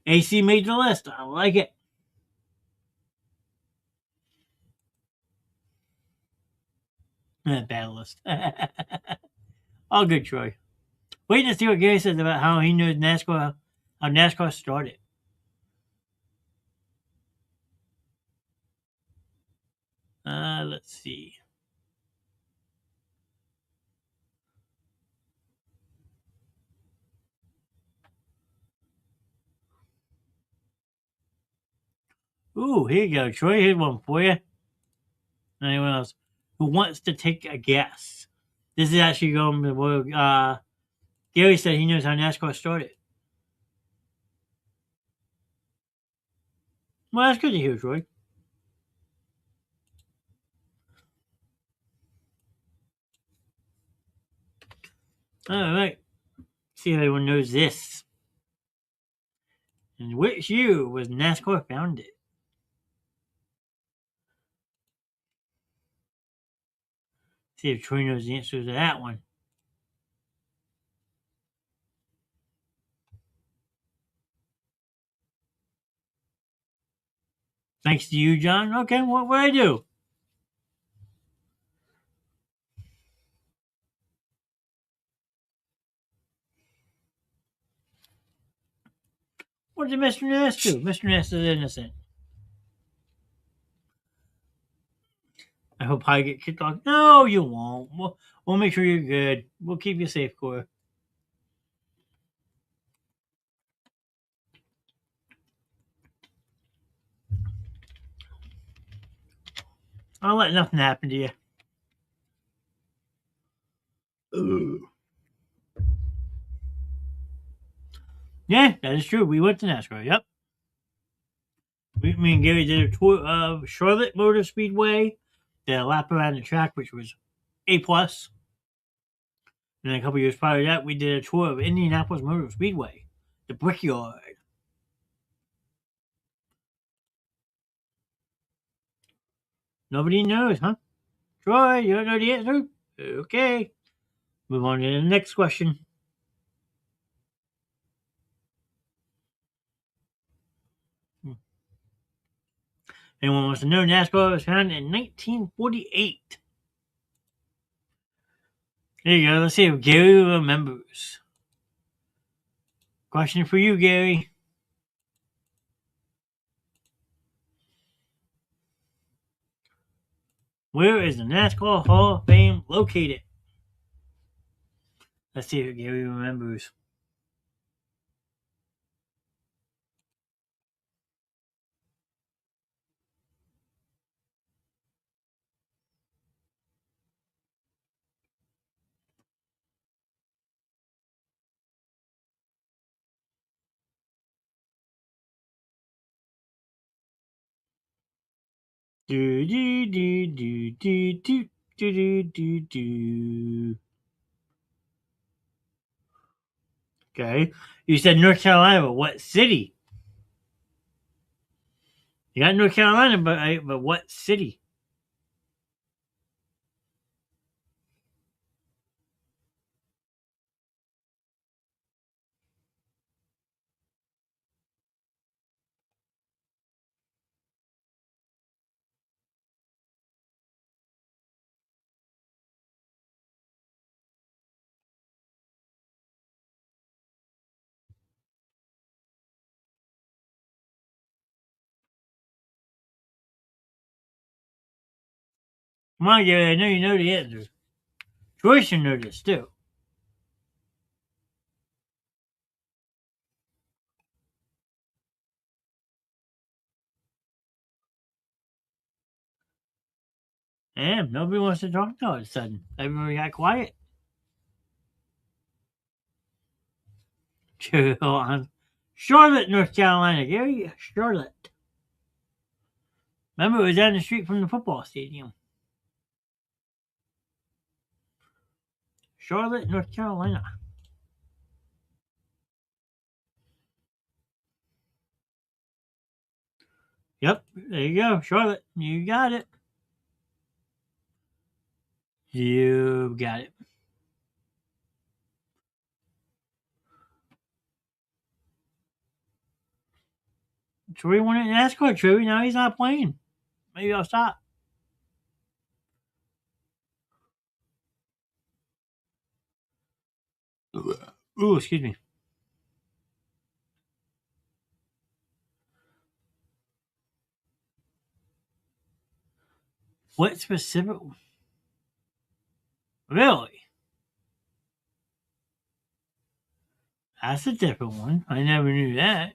AC made the list. I like it. Bad list. All good, Troy. Waiting to see what Gary says about how he knows NASCAR, how NASCAR started. Let's see. Ooh, here you go, Troy. Here's one for you. Anyone else who wants to take a guess? This is actually going to where Gary said he knows how NASCAR started. Well, that's good to hear, Troy. All right. See if everyone knows this. In which year was NASCAR founded? See if Troy knows the answer to that one. Thanks to you, John. Okay, what would I do? What did Mr. Nast do? Mr. Nast is innocent. I hope I get kicked off. No, you won't. We'll make sure you're good. We'll keep you safe, Cora. I'll let nothing happen to you. Ugh. Yeah, that is true. We went to NASCAR. Yep. Me and Gary did a tour of Charlotte Motor Speedway, did a lap around the track, which was A plus. And then a couple years prior to that, we did a tour of Indianapolis Motor Speedway, the Brickyard. Nobody knows, huh? Troy, you don't know the answer? Okay. Move on to the next question. Anyone wants to know, NASCAR was founded in 1948. There you go. Let's see if Gary remembers. Question for you, Gary. Where is the NASCAR Hall of Fame located? Let's see if Gary remembers. Do do do do do do do do do. Okay. You said North Carolina, but what city? You got North Carolina, but what city? Come on, Gary. I know you know the answer. Troy should know this too. Damn, nobody wants to talk all of a sudden. Everybody got quiet. Charlotte, North Carolina, Gary. Charlotte. Remember, it was down the street from the football stadium. Charlotte, North Carolina. Yep, there you go, Charlotte. You got it. You got it. Troy won it in NASCAR, Troy. Now he's not playing. Maybe I'll stop. Ooh, excuse me. What specific? Really? That's a different one. I never knew that.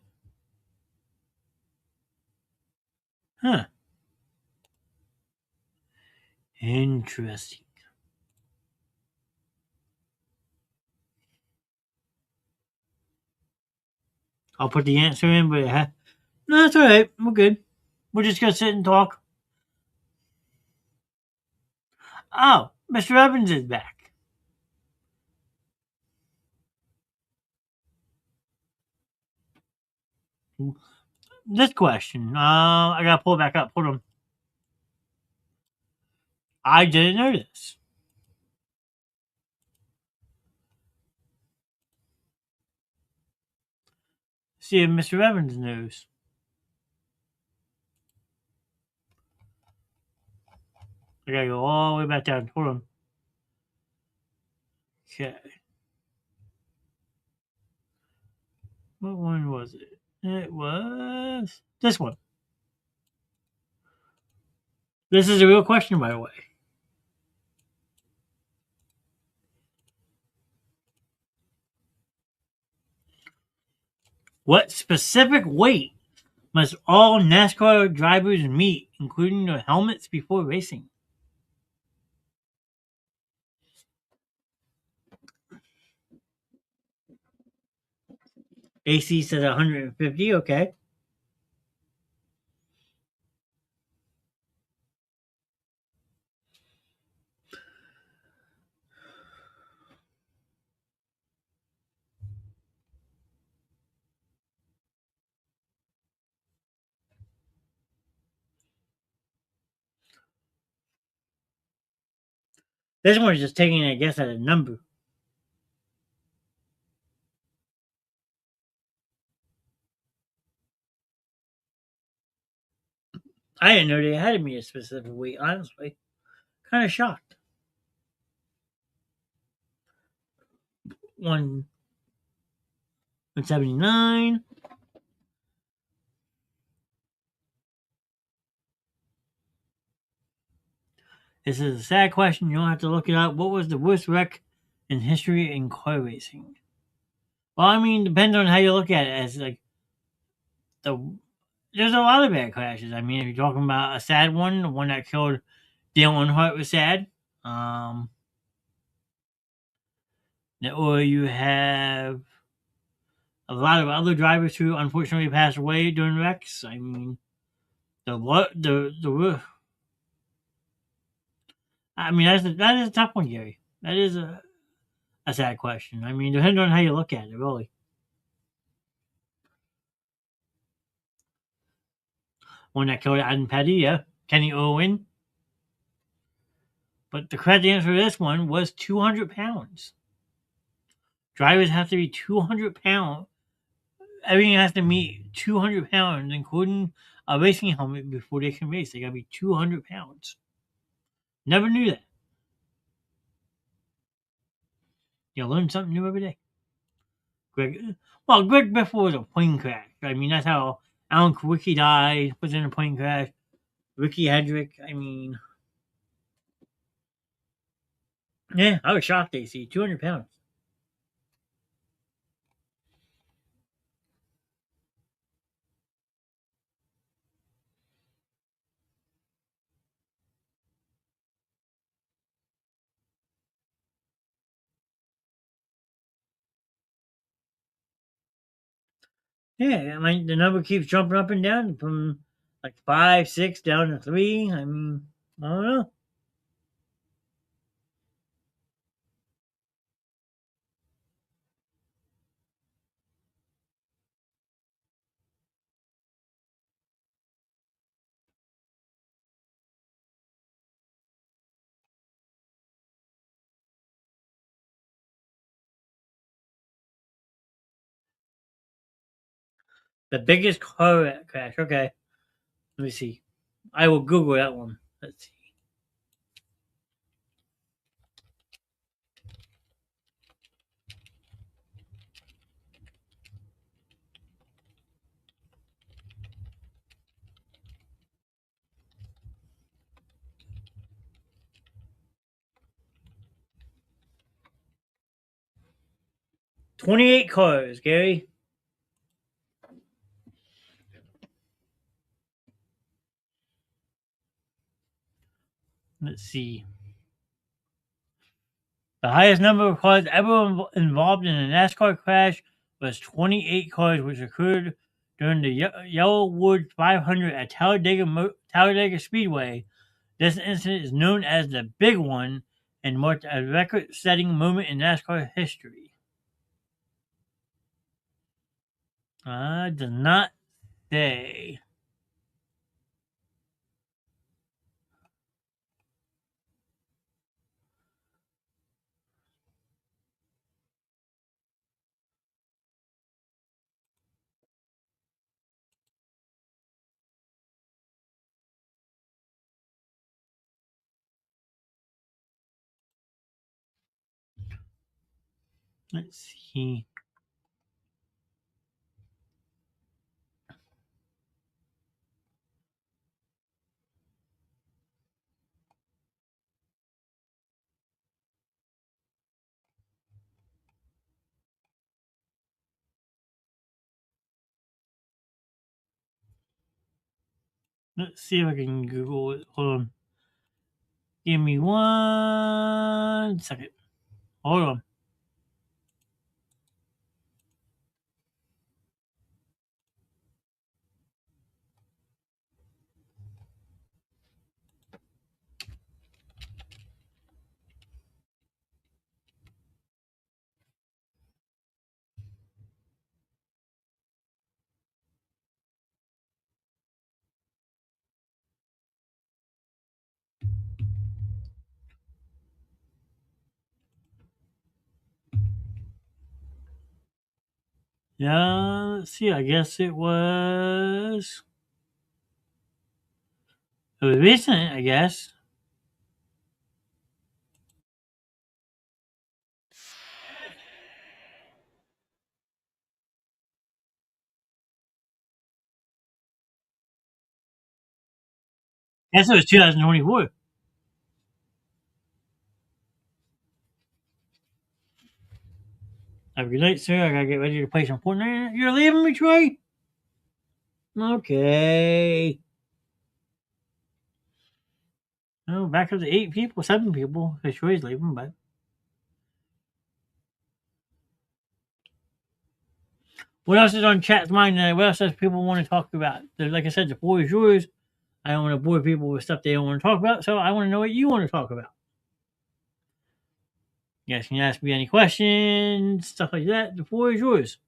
Huh. Interesting. I'll put the answer in, but no, that's all right. We're good. We're just gonna sit and talk. Oh, Mr. Evans is back. This question. I gotta pull it back up. Hold on. I didn't know this. See if Mr. Evans knows. I gotta go all the way back down. Hold on. Okay. What one was it? It was this one. This is a real question, by the way. What specific weight must all NASCAR drivers meet, including their helmets, before racing? AC says 150. Okay. This one is just taking a guess at a number. I didn't know they had to meet a specific weight, honestly. Kind of shocked. 179. This is a sad question. You don't have to look it up. What was the worst wreck in history in car racing? Well, I mean, depends on how you look at it. As like the there's a lot of bad crashes. I mean, if you're talking about a sad one, the one that killed Dale Earnhardt was sad. Um, or you have a lot of other drivers who unfortunately passed away during wrecks. I mean, the I mean that is a tough one, Gary. That is a sad question. I mean, depending on how you look at it, really. One that killed Adam Petty, yeah, Kenny Owen. But the correct answer to this one was 200 pounds. Drivers have to be 200 pounds. Everything has to meet 200 pounds, including a racing helmet, before they can race. They gotta be 200 pounds. Never knew that. You learn something new every day. Greg Biffle was a plane crash. I mean, that's how Alan Kwiecki died, was in a plane crash. Ricky Hedrick, I mean, yeah, I was shocked, AC. 200 pounds. Yeah, I mean, the number keeps jumping up and down from like 5, 6 down to 3. I mean, I don't know. The biggest car crash. Okay. Let me see. I will Google that one. Let's see. $28 cars, Gary. Let's see. The highest number of cars ever involved in a NASCAR crash was 28 cars, which occurred during the Yellowwood 500 at Talladega Speedway. This incident is known as the Big One and marked a record-setting moment in NASCAR history. Does not say. Let's see. Let's see if I can Google it. Hold on. Give me 1 second. Hold on. Yeah, let's see. I guess it was recent, I guess. Guess it was 2024. Have a good night, sir. I gotta get ready to play some Fortnite. You're leaving me, Troy? Okay. Oh, back up to 8 people, 7 people. Because Troy's leaving, but. What else is on chat's mind tonight? What else does people want to talk about? Like I said, the floor is yours. I don't want to bore people with stuff they don't want to talk about, so I want to know what you want to talk about. You guys can ask me any questions, stuff like that. The floor is yours.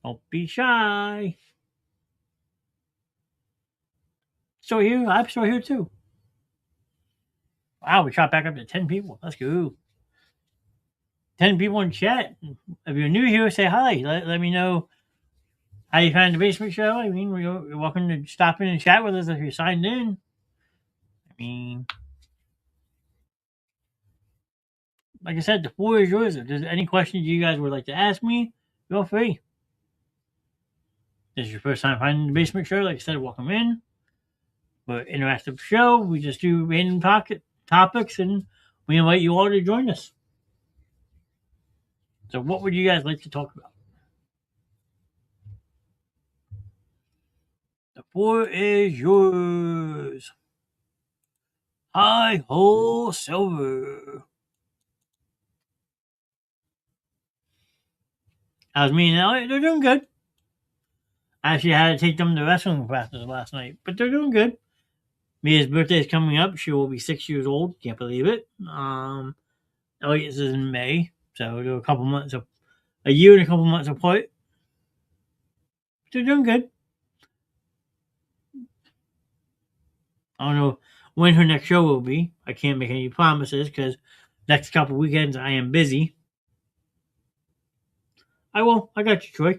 Don't be shy. Still here. I'm still here too. Wow, we shot back up to 10 people. Let's go. 10 people in chat. If you're new here, say hi. Let me know how you found the basement show. I mean, you're welcome to stop in and chat with us if you're signed in. I mean, like I said, the floor is yours. If there's any questions you guys would like to ask me, feel free. This is your first time finding the basement show. Like I said, welcome in. We're an interactive show. We just do random topics and we invite you all to join us. So, what would you guys like to talk about? The floor is yours. Hi ho, Silver. How's me and Elliot? They're doing good. I actually had to take them to wrestling practice last night, but they're doing good. Mia's birthday is coming up. She will be 6 years old. Can't believe it. Elliot's is in May, so they're a year and a couple months apart. They're doing good. I don't know when her next show will be. I can't make any promises because next couple weekends I am busy. I will. I got you, Troy.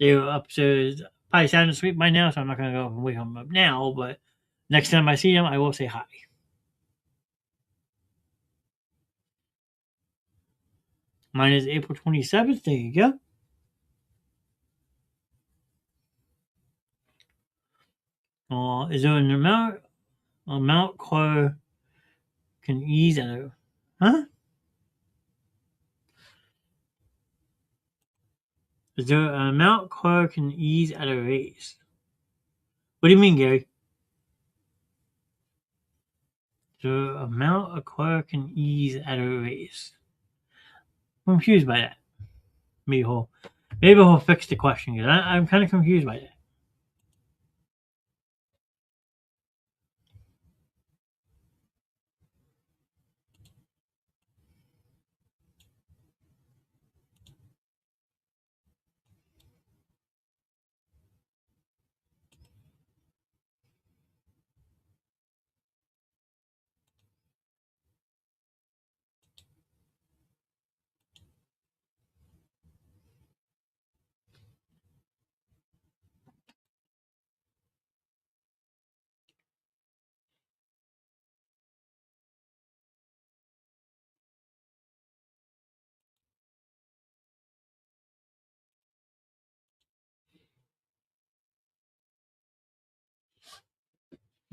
They were upstairs, probably sound asleep by now, so I'm not going to go and wake them up now. But next time I see them, I will say hi. Mine is April 27th. There you go. Is there an amount car can ease at a huh? Is there an amount car can ease at a race? What do you mean, Gary? The amount a car can ease at a race. I'm confused by that. Maybe he'll fix the question because I'm kind of confused by that.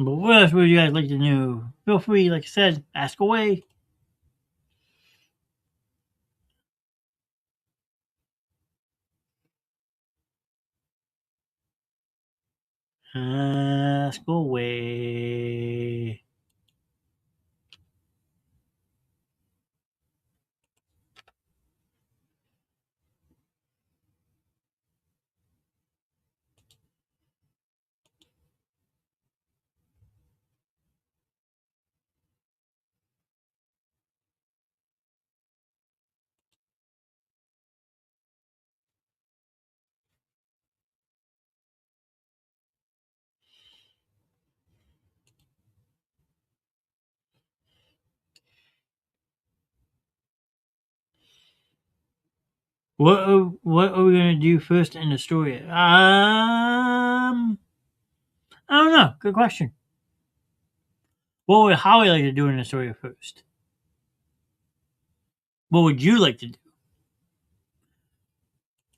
But what else would you guys like to know? Feel free, like I said, ask away. Ask away. What are we gonna do first in the story? I don't know. Good question. What would Howie like to do in the story first? What would you like to do?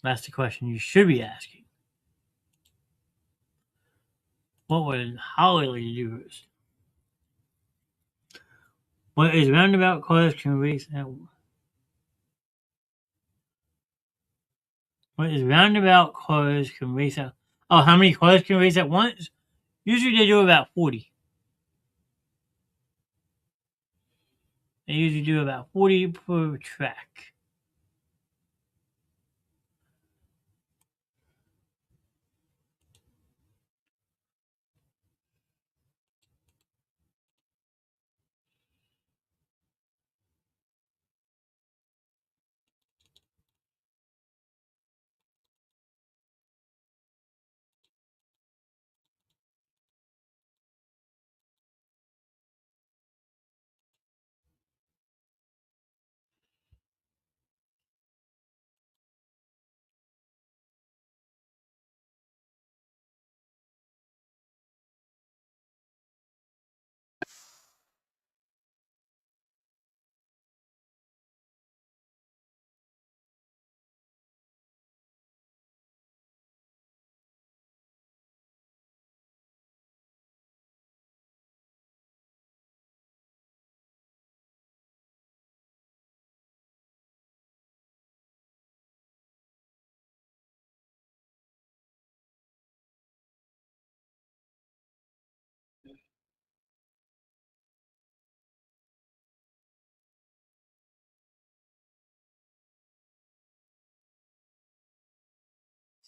That's the question you should be asking. What would Howie like to do first? What is roundabout cars can race at? What is roundabout cars can race at? Oh, how many cars can race at once? Usually they do about 40. They usually do about 40 per track.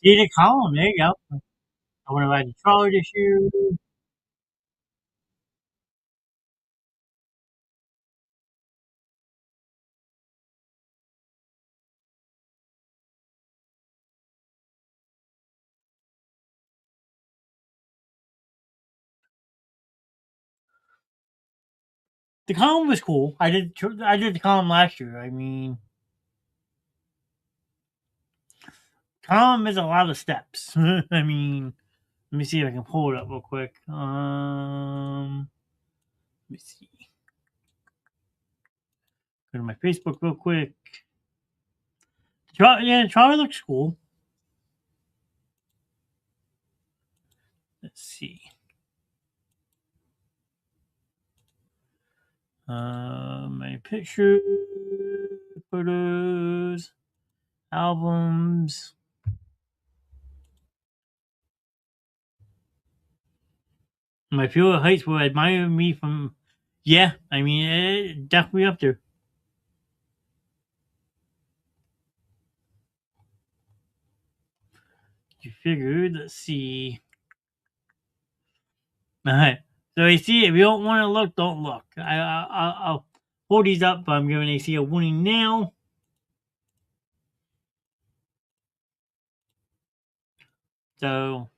See the column, there you go. I want to ride the trolley this year. The column was cool. I did the column last year. I mean, Calm is a lot of steps. I mean, let me see if I can pull it up real quick. Let me see. Go to my Facebook real quick. The trolley looks cool. Let's see. My picture, photos, albums. My favorite heights will admire me from. Yeah, I mean, definitely up there. You figured, let's see. Alright. So you see, if you don't want to look, don't look. I'll hold these up, but I'm giving AC a warning now. So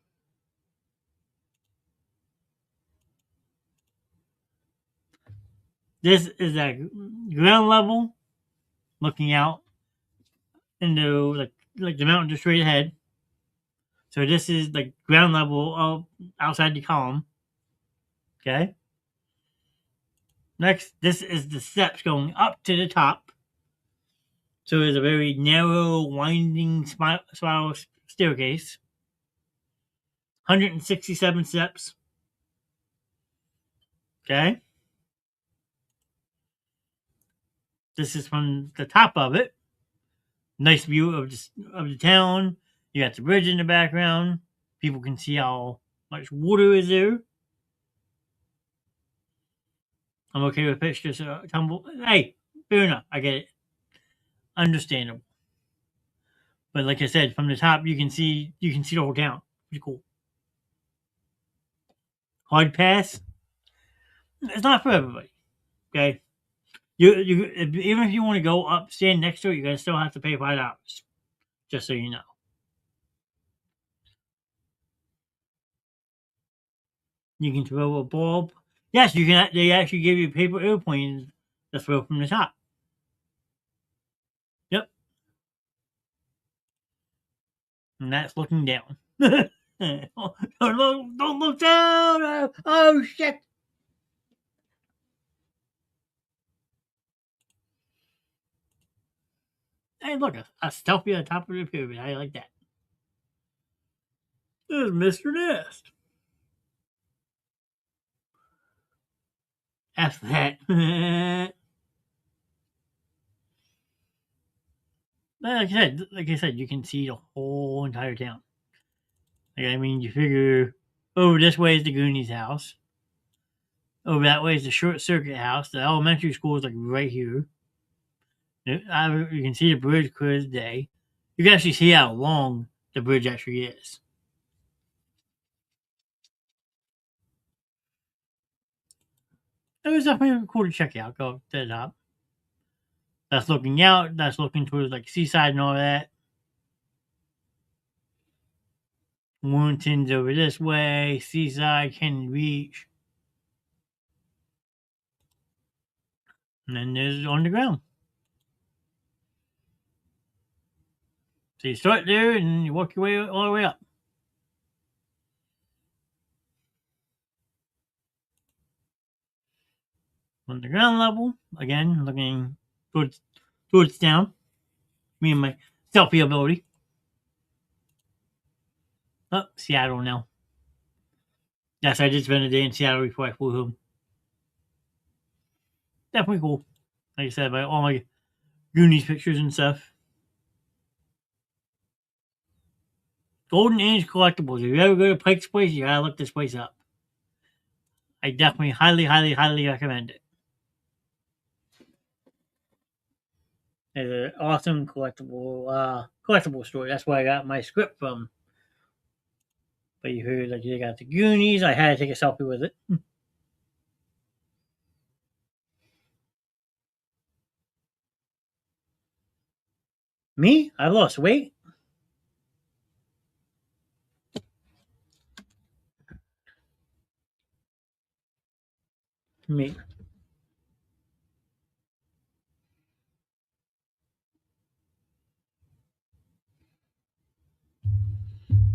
this is at ground level, looking out into like the mountain just straight ahead. So this is like ground level outside the column. Okay. Next, this is the steps going up to the top. So there's a very narrow, winding spiral staircase. 167 steps. Okay. This is from the top of it. Nice view of the town. You got the bridge in the background. People can see how much water is there. I'm okay with pictures tumble. Hey, fair enough. I get it. Understandable. But like I said, from the top you can see the whole town. Pretty cool. Hard pass. It's not for everybody. Okay. Even if you want to go up, stand next to it, you're gonna still have to pay $5. Just so you know. You can throw a ball. Yes, you can. They actually give you paper airplanes to throw from the top. Yep, and that's looking down. Don't look down! Oh shit! Hey, look, a selfie at the top of the pyramid. I like that. This is Mr. Knast. After that, like I said, you can see the whole entire town. Like, I mean, you figure over this way is the Goonies house. Over that way is the Short Circuit house. The elementary school is like right here. You can see the bridge clear as day. You can actually see how long the bridge actually is. It was definitely cool to check out. Go to the top. That's looking out. That's looking towards like seaside and all that. Warrenton's over this way. Seaside, Kennedy Beach. And then there's on the ground. So you start there and you work your way all the way up. On the ground level, again, looking towards down. Me and my selfie ability. Oh, Seattle now. Yes, I did spend a day in Seattle before I flew home. Definitely cool. Like I said, by all my Goonies pictures and stuff. Golden Age Collectibles. If you ever go to Pike's Place, you gotta look this place up. I definitely highly recommend it. It's an awesome collectible store. That's where I got my script from. But you heard like they got the Goonies. I had to take a selfie with it. Me? I lost weight. Me.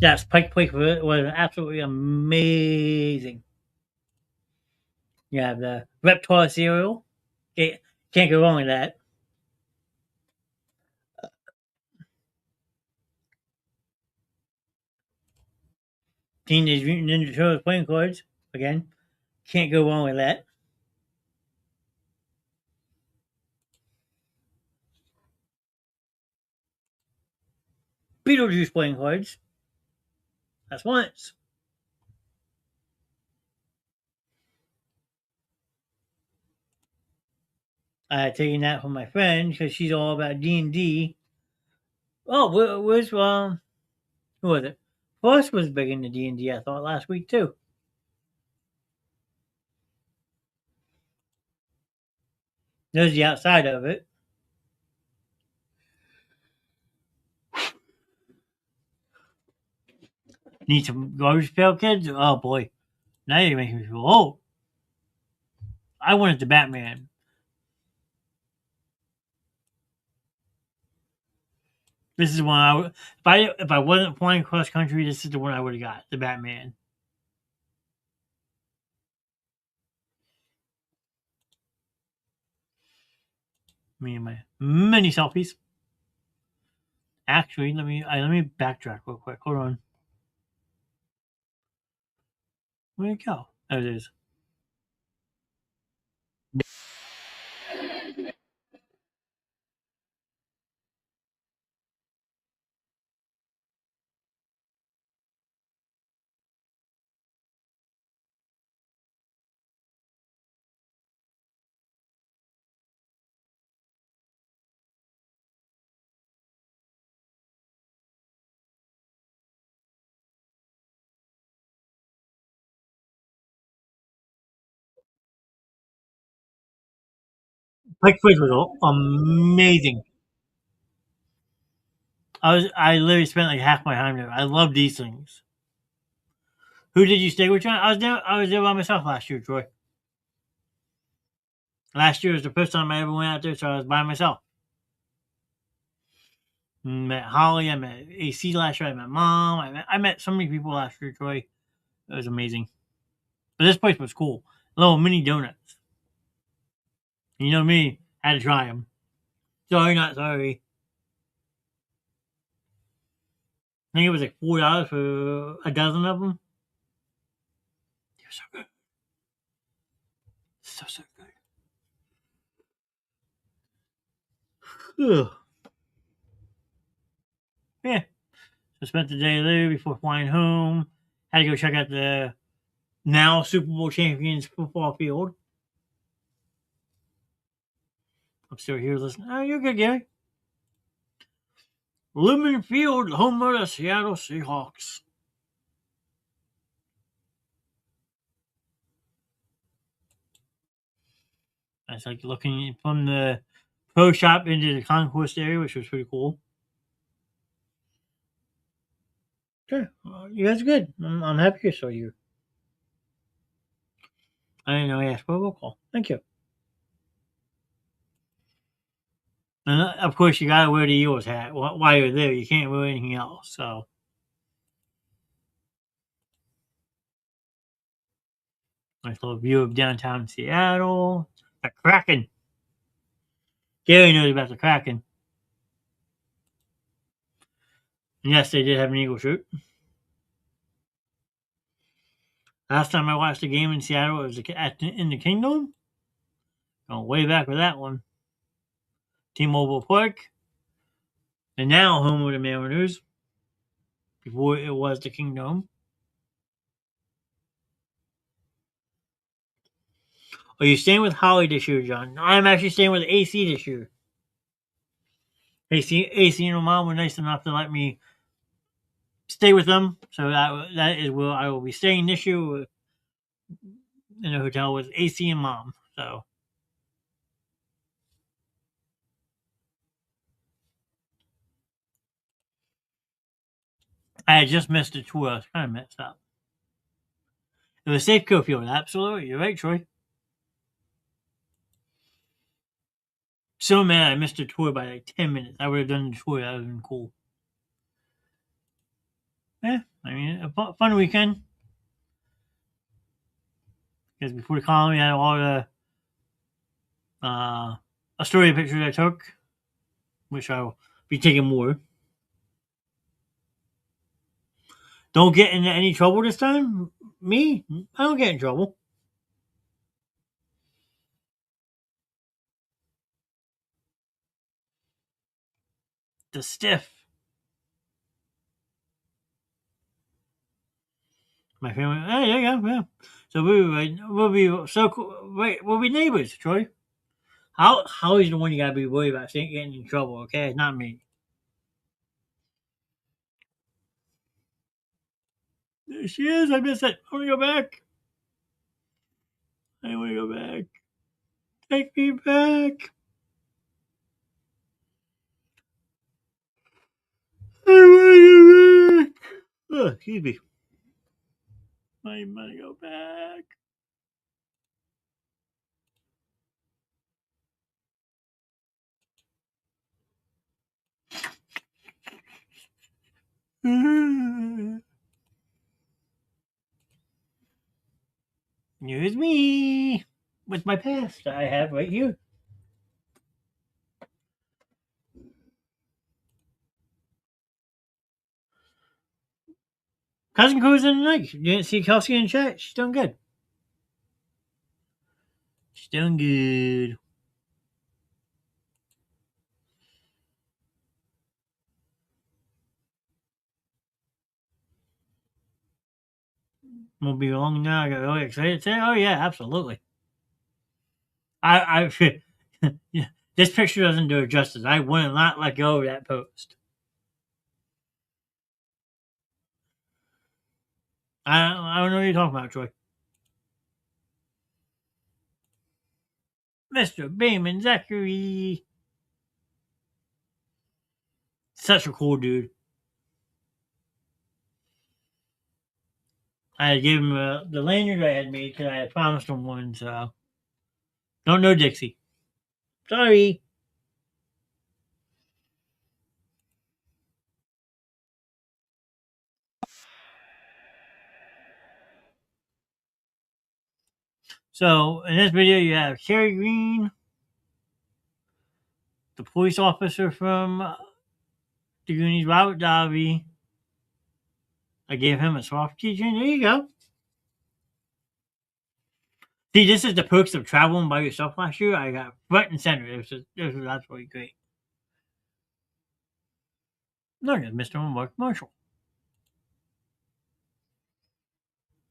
Yes, Pike Place was absolutely amazing. You have the Reptar cereal. Can't go wrong with that. Teenage Mutant Ninja Turtles playing cards. Again, can't go wrong with that. Beetlejuice playing cards. That's once. I had taken that from my friend because she's all about D&D. Oh, where's who was it? Forrest was big into D&D, I thought, last week too. There's the outside of it. Need some garbage pail kids? Oh boy. Now you're making me feel old. I wanted the Batman. This is the one I would if I wasn't flying cross country, this is the one I would have got. The Batman. Me and my many selfies. Actually, let me backtrack real quick. Hold on. Where'd it go? There it is. Pike Quiz was amazing. I literally spent like half my time there. I love these things. Who did you stay with, John? I was there by myself last year, Troy. Last year was the first time I ever went out there, so I was by myself. Met Holly, I met AC last year, I met Mom, I met so many people last year, Troy. It was amazing. But this place was cool. Little mini donuts. You know me, had to try them. Sorry, not sorry. I think it was like $4 for a dozen of them. They were so good. So good. Ugh. Yeah. So spent the day there before flying home. Had to go check out the now Super Bowl champions football field. I'm still here listening. Oh, you're good, Gary. Lumen Field, home of the Seattle Seahawks. That's like looking from the pro shop into the concourse area, which was pretty cool. Sure. You guys are good. I'm happy to show you. I didn't know I asked for a roll call. Thank you. And of course, you gotta wear the Eagles hat while you're there. You can't wear anything else. So, nice little view of downtown Seattle. The Kraken. Gary knows about the Kraken. And yes, they did have an Eagle shirt. Last time I watched a game in Seattle, it was in the Kingdom. Going way back with that one. T-Mobile Park. And now home of the Mariners. Before it was the Kingdom. Are you staying with Holly this year, John? No, I'm actually staying with AC this year. AC and her mom were nice enough to let me stay with them. So that is where I will be staying this year in a hotel with AC and Mom. So I had just missed a tour. I was kind of messed up. It was Safeco Field. Absolutely. You're right, Troy. So mad I missed a tour by like 10 minutes. I would have done the tour. That would have been cool. Yeah, I mean, a fun weekend. Because before the colony, I had all the Astoria pictures I took, which I'll be taking more. Don't get into any trouble this time. Me, I don't get in trouble. The stiff. My family. Hey, there you go. Yeah. So we'll be so cool. Wait, we'll be neighbors, Troy. How is the one you gotta be worried about getting in trouble? Okay, not me. There she is. I miss it. I want to go back. I want to go back. Take me back. I want to go back. Oh, excuse me. I want to go back. Here's me with my past I have right here. Cousin Crew's in tonight. You didn't see Kelsey in chat? She's doing good. She's doing good. Won't be long now. I got really excited today. Oh yeah, absolutely. I yeah, this picture doesn't do it justice. I would not let go of that post. I don't know what you're talking about, Troy. Mr. Bayman Zachary. Such a cool dude. I had given him the lanyard I had made because I had promised him one, so. Don't know Dixie. Sorry. So, in this video, you have Kerry Green, the police officer from the Goonies, Robert Davi. I gave him a soft keychain. There you go. See, this is the perks of traveling by yourself last year. I got front and center. This was absolutely great. Look at Mr. Mark Marshall.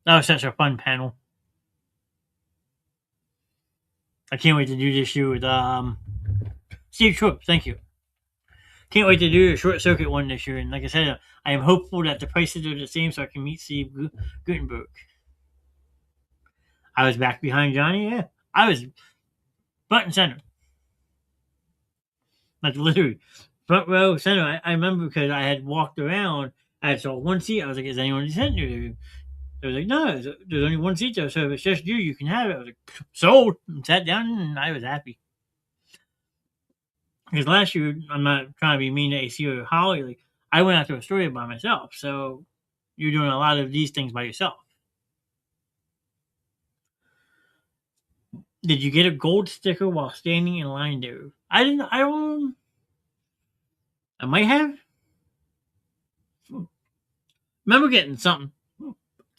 That was such a fun panel. I can't wait to do this year with Steve Troop. Thank you. Can't wait to do a short circuit one this year. And like I said, I am hopeful that the prices are the same so I can meet Steve Gutenberg. I was back behind Johnny. Yeah, I was front and center. Like literally front row center. I remember because I had walked around. I saw one seat. I was like, "Is anyone sitting there?" They was like, "No, there's only one seat there. So if it's just you, you can have it." I was like, "Sold." And sat down, and I was happy. Because last year, I'm not trying to be mean to AC or Holly. Like I went out to Astoria by myself, so you're doing a lot of these things by yourself. Did you get a gold sticker while standing in line there? I didn't. I don't. I might have. Remember getting something.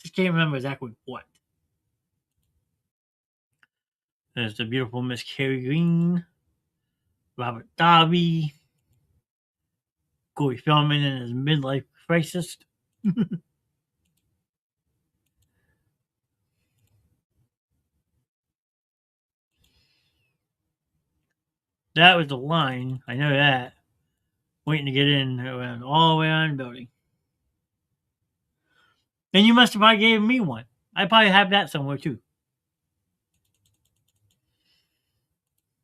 Just can't remember exactly what. There's the beautiful Miss Carrie Green, Robert Darby, Corey Feldman in his midlife crisis. That was the line. I know that. Waiting to get in around all the way around the building. And you must have probably gave me one. I probably have that somewhere too.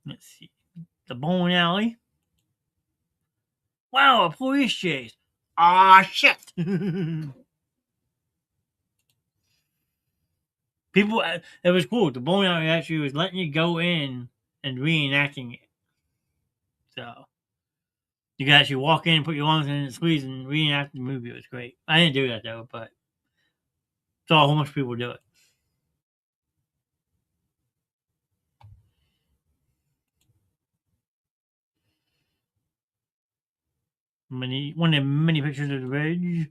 Let's see. The bowling alley. Wow, a police chase. Ah, shit. People, it was cool. The bowling alley actually was letting you go in and reenacting it. So, You could actually walk in, put your lungs in and squeeze and reenact the movie. It was great. I didn't do that though, but saw a whole bunch of people do it. One of the many pictures of the bridge.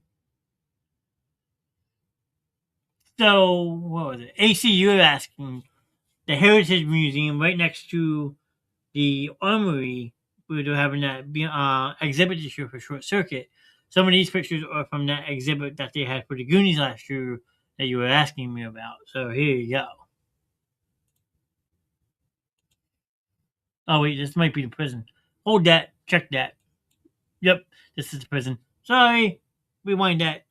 So what was it? ACU asking the Heritage Museum right next to the Armory, where they're having that exhibit this year for Short Circuit. Some of these pictures are from that exhibit that they had for the Goonies last year that you were asking me about. So here you go. Oh wait, this might be the prison. Hold that. Check that. Yep, this is the prison. Sorry. Rewind that.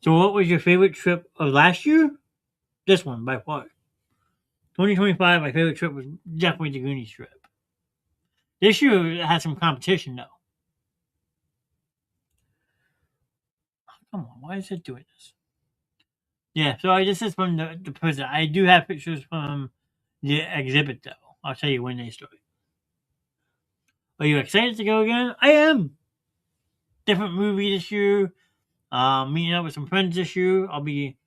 So what was your favorite trip of last year? This one, by far. 2025, my favorite trip was definitely the Goonies trip. This year it had some competition though. Come on, why is it doing this? Yeah, so this is from the prison. I do have pictures from the exhibit though. I'll tell you when they start. Are you excited to go again? I am. Different movie this year. Meeting up with some friends this year. I'll be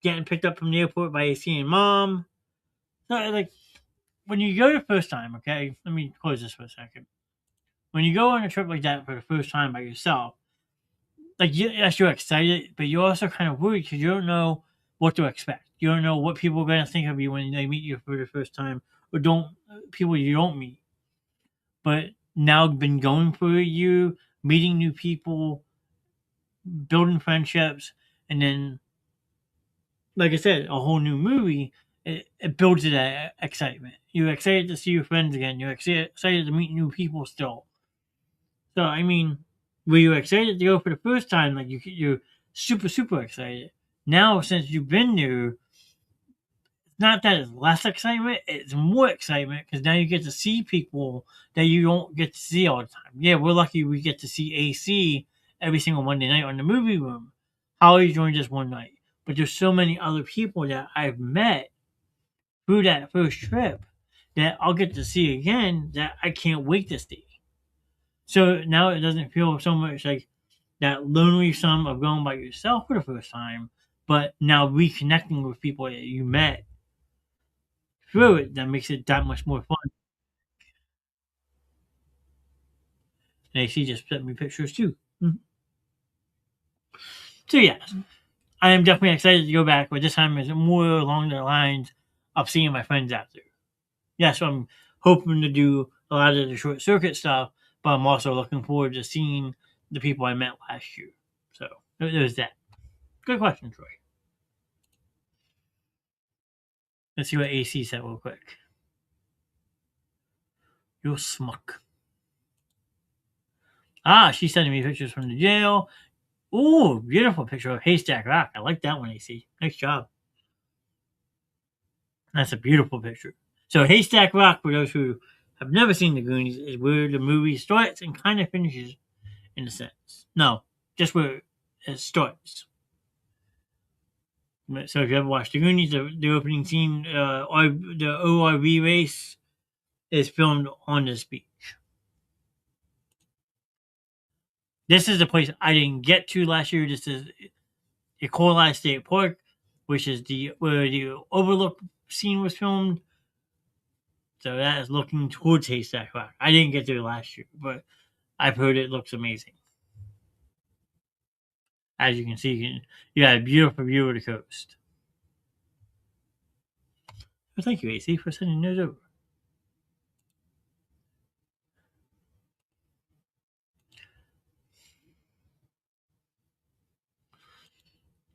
getting picked up from the airport by seeing mom. So like when you go the first time, okay, let me close this for a second. When you go on a trip like that for the first time by yourself, like yes, you're excited, but you're also kind of worried because you don't know what to expect. You don't know what people are going to think of you when they meet you for the first time, or don't people you don't meet. But now been going for you, meeting new people, building friendships, and then, like I said, a whole new movie. It builds that excitement. You're excited to see your friends again. You're excited to meet new people still. So I mean, were you excited to go for the first time? Like you're super excited. Now since you've been there, it's not that it's less excitement; it's more excitement because now you get to see people that you don't get to see all the time. Yeah, we're lucky we get to see AC every single Monday night on the movie room. Holly joined us one night, but there's so many other people that I've met through that first trip that I'll get to see again that I can't wait to see. So now it doesn't feel so much like that lonely sum of going by yourself for the first time, but now reconnecting with people that you met through it that makes it that much more fun. And AC just sent me pictures too. Mhm. So yeah, I am definitely excited to go back, but this time it's more along the lines of seeing my friends out there. Yes, I'm hoping to do a lot of the short circuit stuff, but I'm also looking forward to seeing the people I met last year. So there's that. Good question, Troy. Let's see what AC said real quick. You smuck. Ah, she's sending me pictures from the jail. Ooh, beautiful picture of Haystack Rock. I like that one, AC. Nice job. That's a beautiful picture. So Haystack Rock, for those who have never seen the Goonies, is where the movie starts and kind of finishes, in a sense. No, just where it starts. So if you ever watched the Goonies, the opening scene, or the ORV race, is filmed on this beach. This is the place I didn't get to last year. This is Ecola State Park, which is where the overlook scene was filmed. So that is looking towards Haystack Rock. I didn't get there last year, but I've heard it looks amazing. As you can see, you got a beautiful view of the coast. Well, thank you, AC, for sending those over.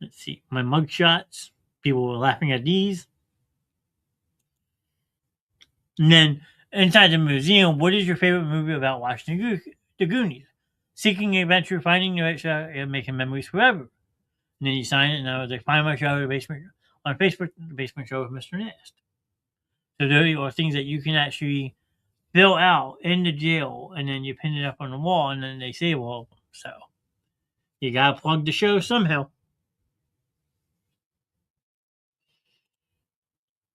Let's see. My mug shots. People were laughing at these. And then inside the museum, what is your favorite movie about watching the Goonies? Seeking adventure, finding the right shot, and making memories forever. And then you sign it, and I was like, find my show in the basement on Facebook, the basement show with Mr. Knast. So there are things that you can actually fill out in the jail, and then you pin it up on the wall, and then they save all of them. So you gotta plug the show somehow.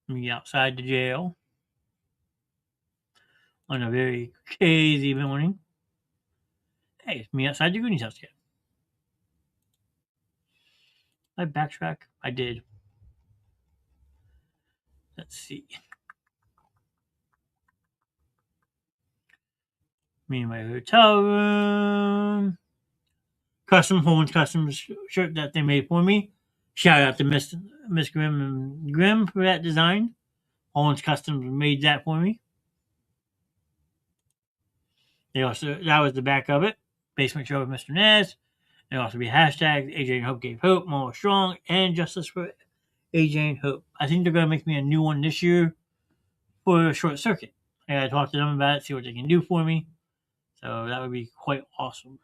Me outside the jail. on a very crazy morning. Hey, it's me outside the Goonies house again. I backtrack. I did. Let's see. Me in my hotel room. Custom Holmes custom shirt that they made for me. Shout out to Miss Grimm and Grimm for that design. Holmes Customs made that for me. That was the back of it. Basement show with Mr. Knast. There'll also be hashtags AJ and Hope gave hope, more strong, and justice for AJ and Hope. I think they're gonna make me a new one this year for a short circuit. I gotta talk to them about it, see what they can do for me. So that would be quite awesome.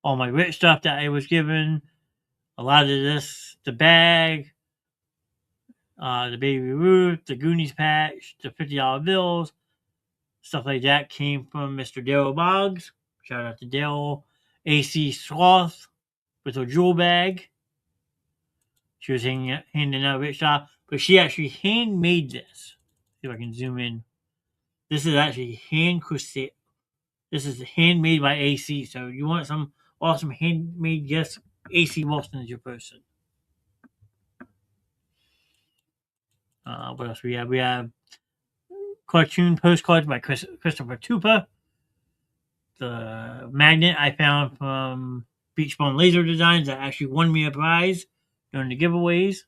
All my rich stuff that I was given, a lot of this, the bag, the Baby Ruth, the Goonies patch, the $50 bills, stuff like that came from Mr. Daryl Boggs. Shout out to Daryl. AC Sloth with a jewel bag. She was handing out rich stuff, but she actually handmade this. See if I can zoom in. This is actually hand crochet. This is handmade by AC. So you want some awesome handmade gifts? AC Wilson is your person. What else we have? We have cartoon postcards by Christopher Tupa. The magnet I found from Beach Bone Laser Designs that actually won me a prize during the giveaways.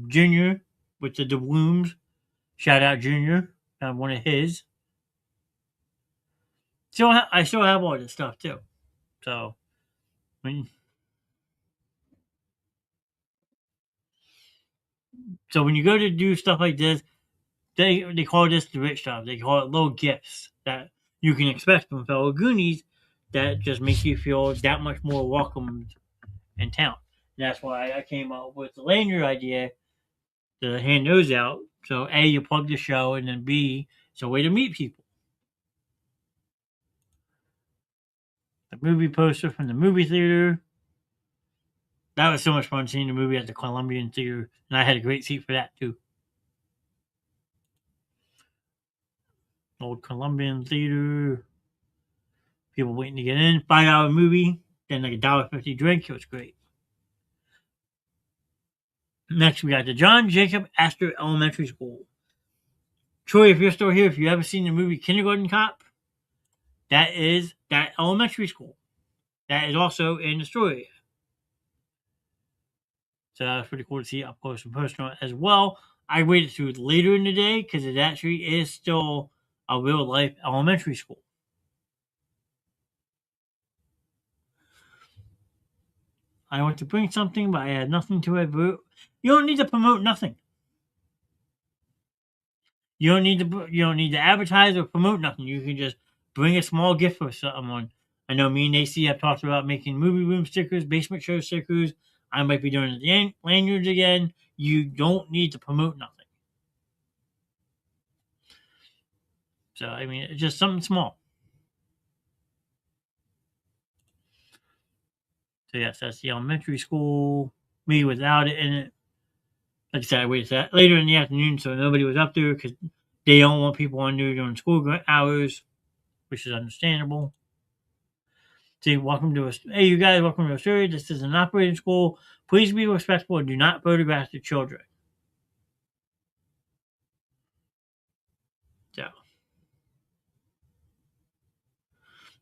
Junior with the doubloons. Shout out Junior. Found one of his. I still have all this stuff too. So when you go to do stuff like this, they call this the rich stuff. They call it little gifts that you can expect from fellow Goonies that just make you feel that much more welcomed in town. And that's why I came up with the lanyard idea to hand those out. So A, you plug the show, and then B, it's a way to meet people. The movie poster from the movie theater. That was so much fun seeing the movie at the Columbian Theater, and I had a great seat for that too. Old Columbian Theater. People waiting to get in. $5 movie, then like $1.50 drink. It was great. Next, we got the John Jacob Astor Elementary School. Troy, if you're still here, if you ever seen the movie Kindergarten Cop, that is that elementary school. That is also in Astoria. So that was pretty cool to see up close and personal as well. I waited through later in the day because it actually is still a real life elementary school. I want to bring something, but I had nothing to advert. You don't need to promote nothing. You don't need to advertise or promote nothing. You can just bring a small gift for someone. I know me and AC have talked about making movie room stickers, basement show stickers. I might be doing the lanyards again. You don't need to promote nothing. So I mean, it's just something small. So yes, that's the elementary school. Me without it in it. Like I said, I waited later in the afternoon, so nobody was up there because they don't want people on there during school hours, which is understandable. Say, hey, you guys, welcome to Australia. This is an operating school. Please be respectful and do not photograph the children. So,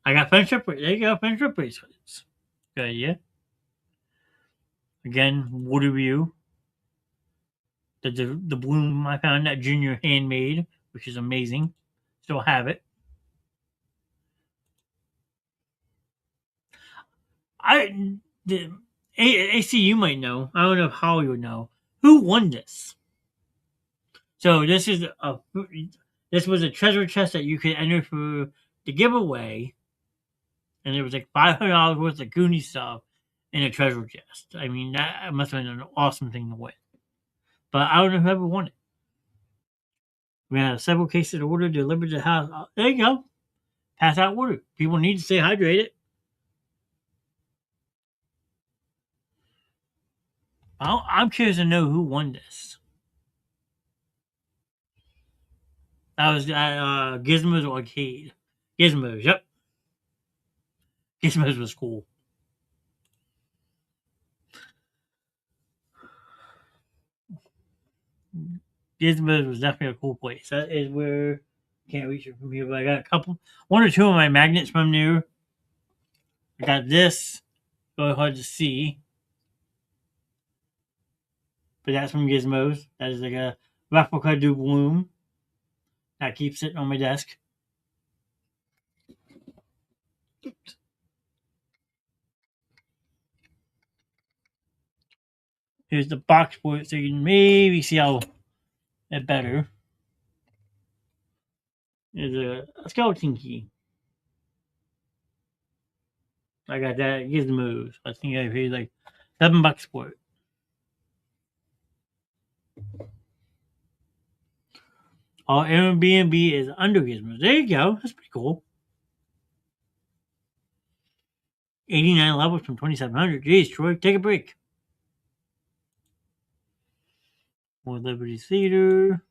I got friendship. There you go, friendship bracelets. Good idea. Again, water view. The bloom I found that Junior handmade, which is amazing. Still have it. AC, you might know. I don't know if Holly would know. Who won this? So this was a treasure chest that you could enter for the giveaway, and there was like $500 worth of Goonies stuff in a treasure chest. I mean, that must have been an awesome thing to win. But I don't know whoever won it. We had several cases of water delivered to the house. There you go. Pass out water. People need to stay hydrated. I'm curious to know who won this. That was at Gizmo's Arcade. Gizmo's, yep. Gizmo's was cool. Gizmo's was definitely a cool place. That is where can't reach it from here, but I got one or two of my magnets from there. I got this, really hard to see, but that's from Gizmo's. That is like a replica du bloom that keeps sitting on my desk. Here's the box for it, so you can maybe see how it better. There's a skeleton key. I got that at Gizmo's. I think I paid like $7 for it. Our Airbnb is under Gizmo's. There you go. That's pretty cool. 89 levels from 2,700. Jeez, Troy, take a break. More Liberty Theater.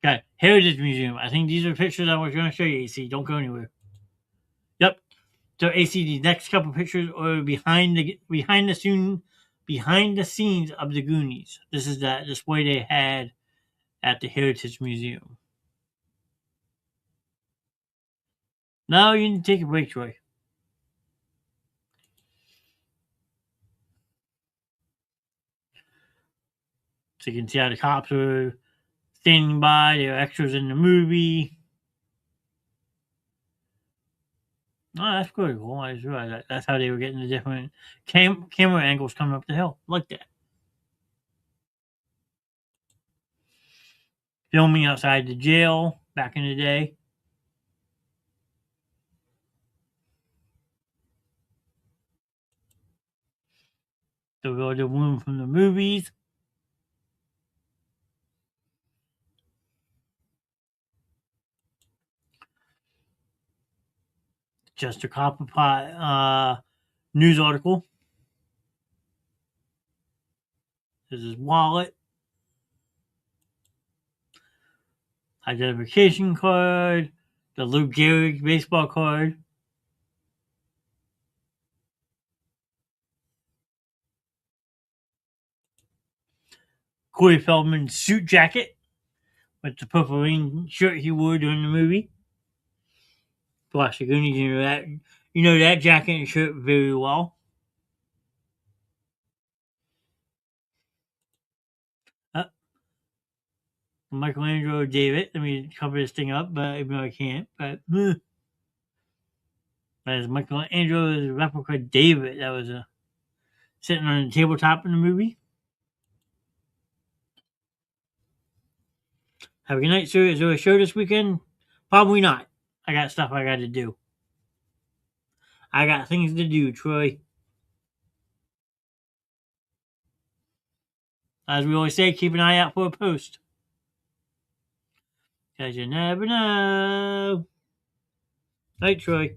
Got Heritage Museum. I think these are pictures I was going to show you, AC. Don't go anywhere. Yep. So AC, the next couple pictures are behind the scenes of the Goonies. This is that display they had at the Heritage Museum. Now you need to take a break, Troy. So you can see how the cops are standing by. They're extras in the movie. Oh, that's pretty cool. I just realized that. That's how they were getting the different camera angles coming up the hill. Like that. Filming outside the jail back in the day. The room from the movies. Just a Copperpot news article. There's his wallet. Identification card. The Lou Gehrig baseball card. Corey Feldman's suit jacket with the purple rain shirt he wore during the movie. Watch the Goonies, you know that jacket and shirt very well. Michelangelo David. Let me cover this thing up, but even though I can't. But that is Michelangelo's replica David that was sitting on the tabletop in the movie. Have a good night, sir. Is there a show this weekend? Probably not. I got stuff I got to do. I got things to do, Troy. As we always say, keep an eye out for a post. Because you never know. Right, Troy.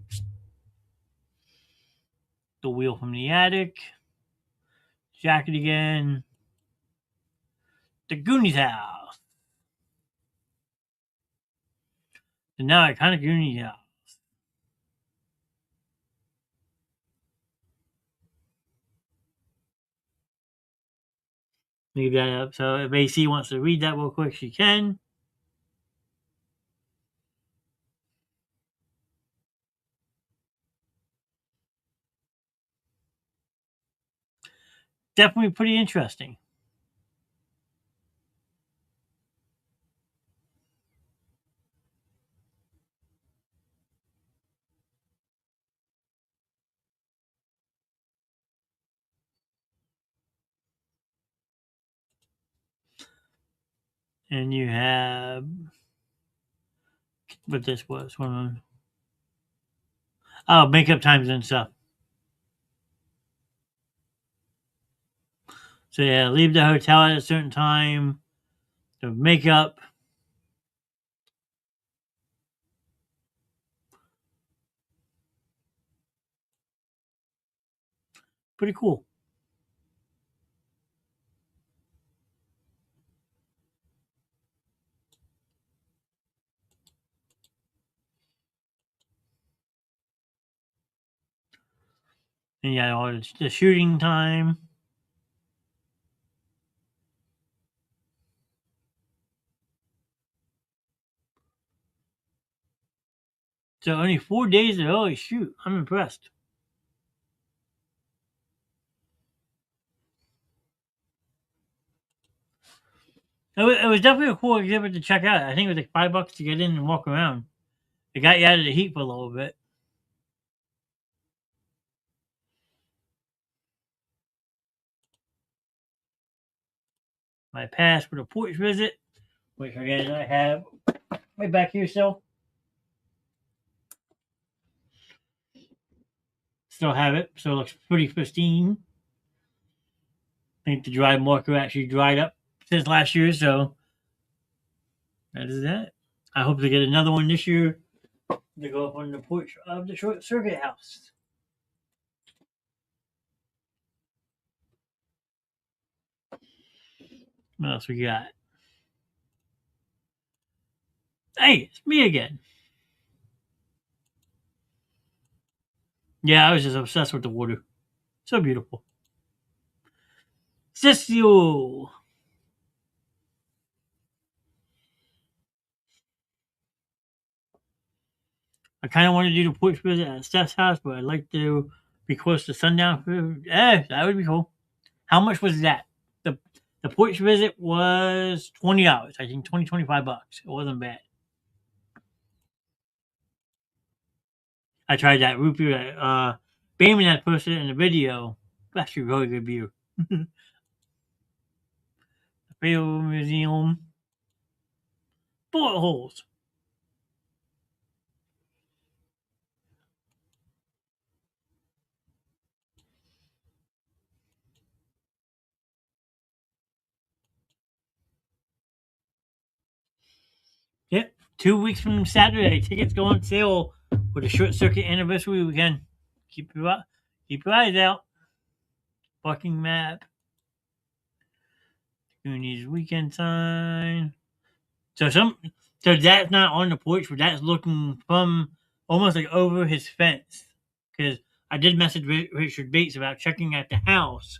The wheel from the attic. Jacket again. The Goonies house. And now I kind of Goonies house. Leave that up. So if AC wants to read that real quick, she can. Definitely pretty interesting. And you have what this was. Oh, makeup times and stuff. So yeah, leave the hotel at a certain time. The makeup. Pretty cool. And you got all the shooting time. So only 4 days to early shoot. I'm impressed. It was definitely a cool exhibit to check out. I think it was like $5 to get in and walk around. It got you out of the heat for a little bit. My pass for the porch visit, which again I have right back here still. Still have it, so it looks pretty pristine. I think the dry marker actually dried up since last year, so that is that. I hope to get another one this year to go up on the porch of the short circuit house. What else we got? Hey, it's me again. Yeah, I was just obsessed with the water. So beautiful. Sissio. I kind of want to do the porch visit at Steph's house, but I'd like to be close to sundown. That would be cool. How much was that? The porch visit was $20. I think $25. It wasn't bad. I tried that root beer that Bayman had posted in the video. Actually, really good beer. The Fayetteville Museum. Bullet holes. Yep. 2 weeks from Saturday. Tickets go on sale for the short circuit anniversary weekend. Keep your eyes out. Parking map. Goonies weekend sign. So that's not on the porch, but that's looking from almost like over his fence. Because I did message Richard Bates about checking at the house.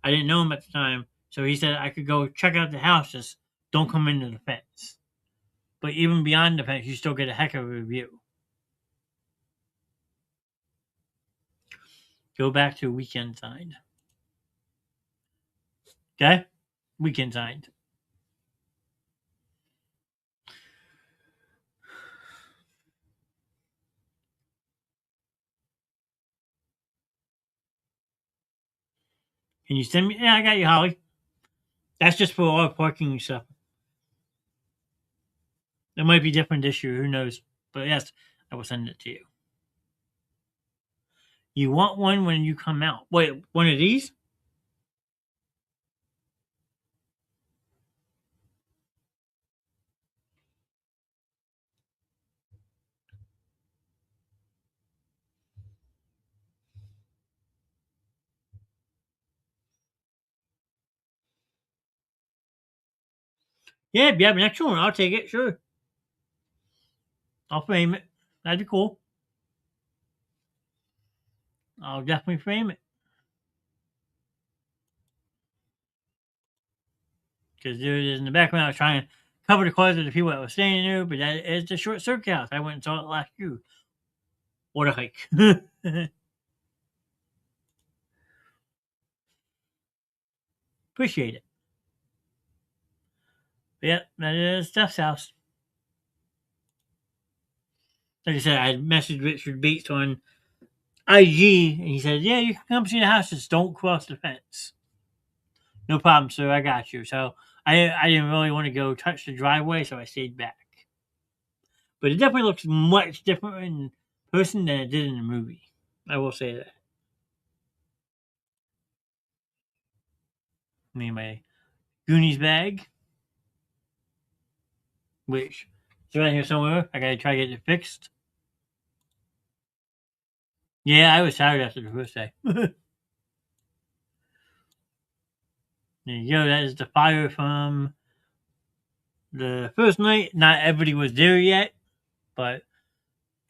I didn't know him at the time, so he said I could go check out the house, just don't come into the fence. But even beyond the fence, you still get a heck of a view. Go back to weekend signed. Okay? Weekend signed. Can you send me? Yeah, I got you, Holly. That's just for all parking stuff. It might be different this year. Who knows? But yes, I will send it to you. You want one when you come out. Wait, one of these? Yeah, if you have an extra one, I'll take it. Sure. I'll frame it. That'd be cool. I'll definitely frame it. Because there it is in the background. I was trying to cover the cars of the people that were staying there, but that is the short circuit house. I went and saw it last year. What a hike. Appreciate it. But yeah, that is Steph's house. Like I said, I messaged Richard Bates on IG, and he said, yeah, you can come see the house, just don't cross the fence. No problem, sir, I got you. So I didn't really want to go touch the driveway, so I stayed back. But it definitely looks much different in person than it did in the movie. I will say that. I mean, my Goonies bag, which is around here somewhere. I gotta try to get it fixed. Yeah, I was tired after the first day. There you go. That is the fire from the first night. Not everybody was there yet, but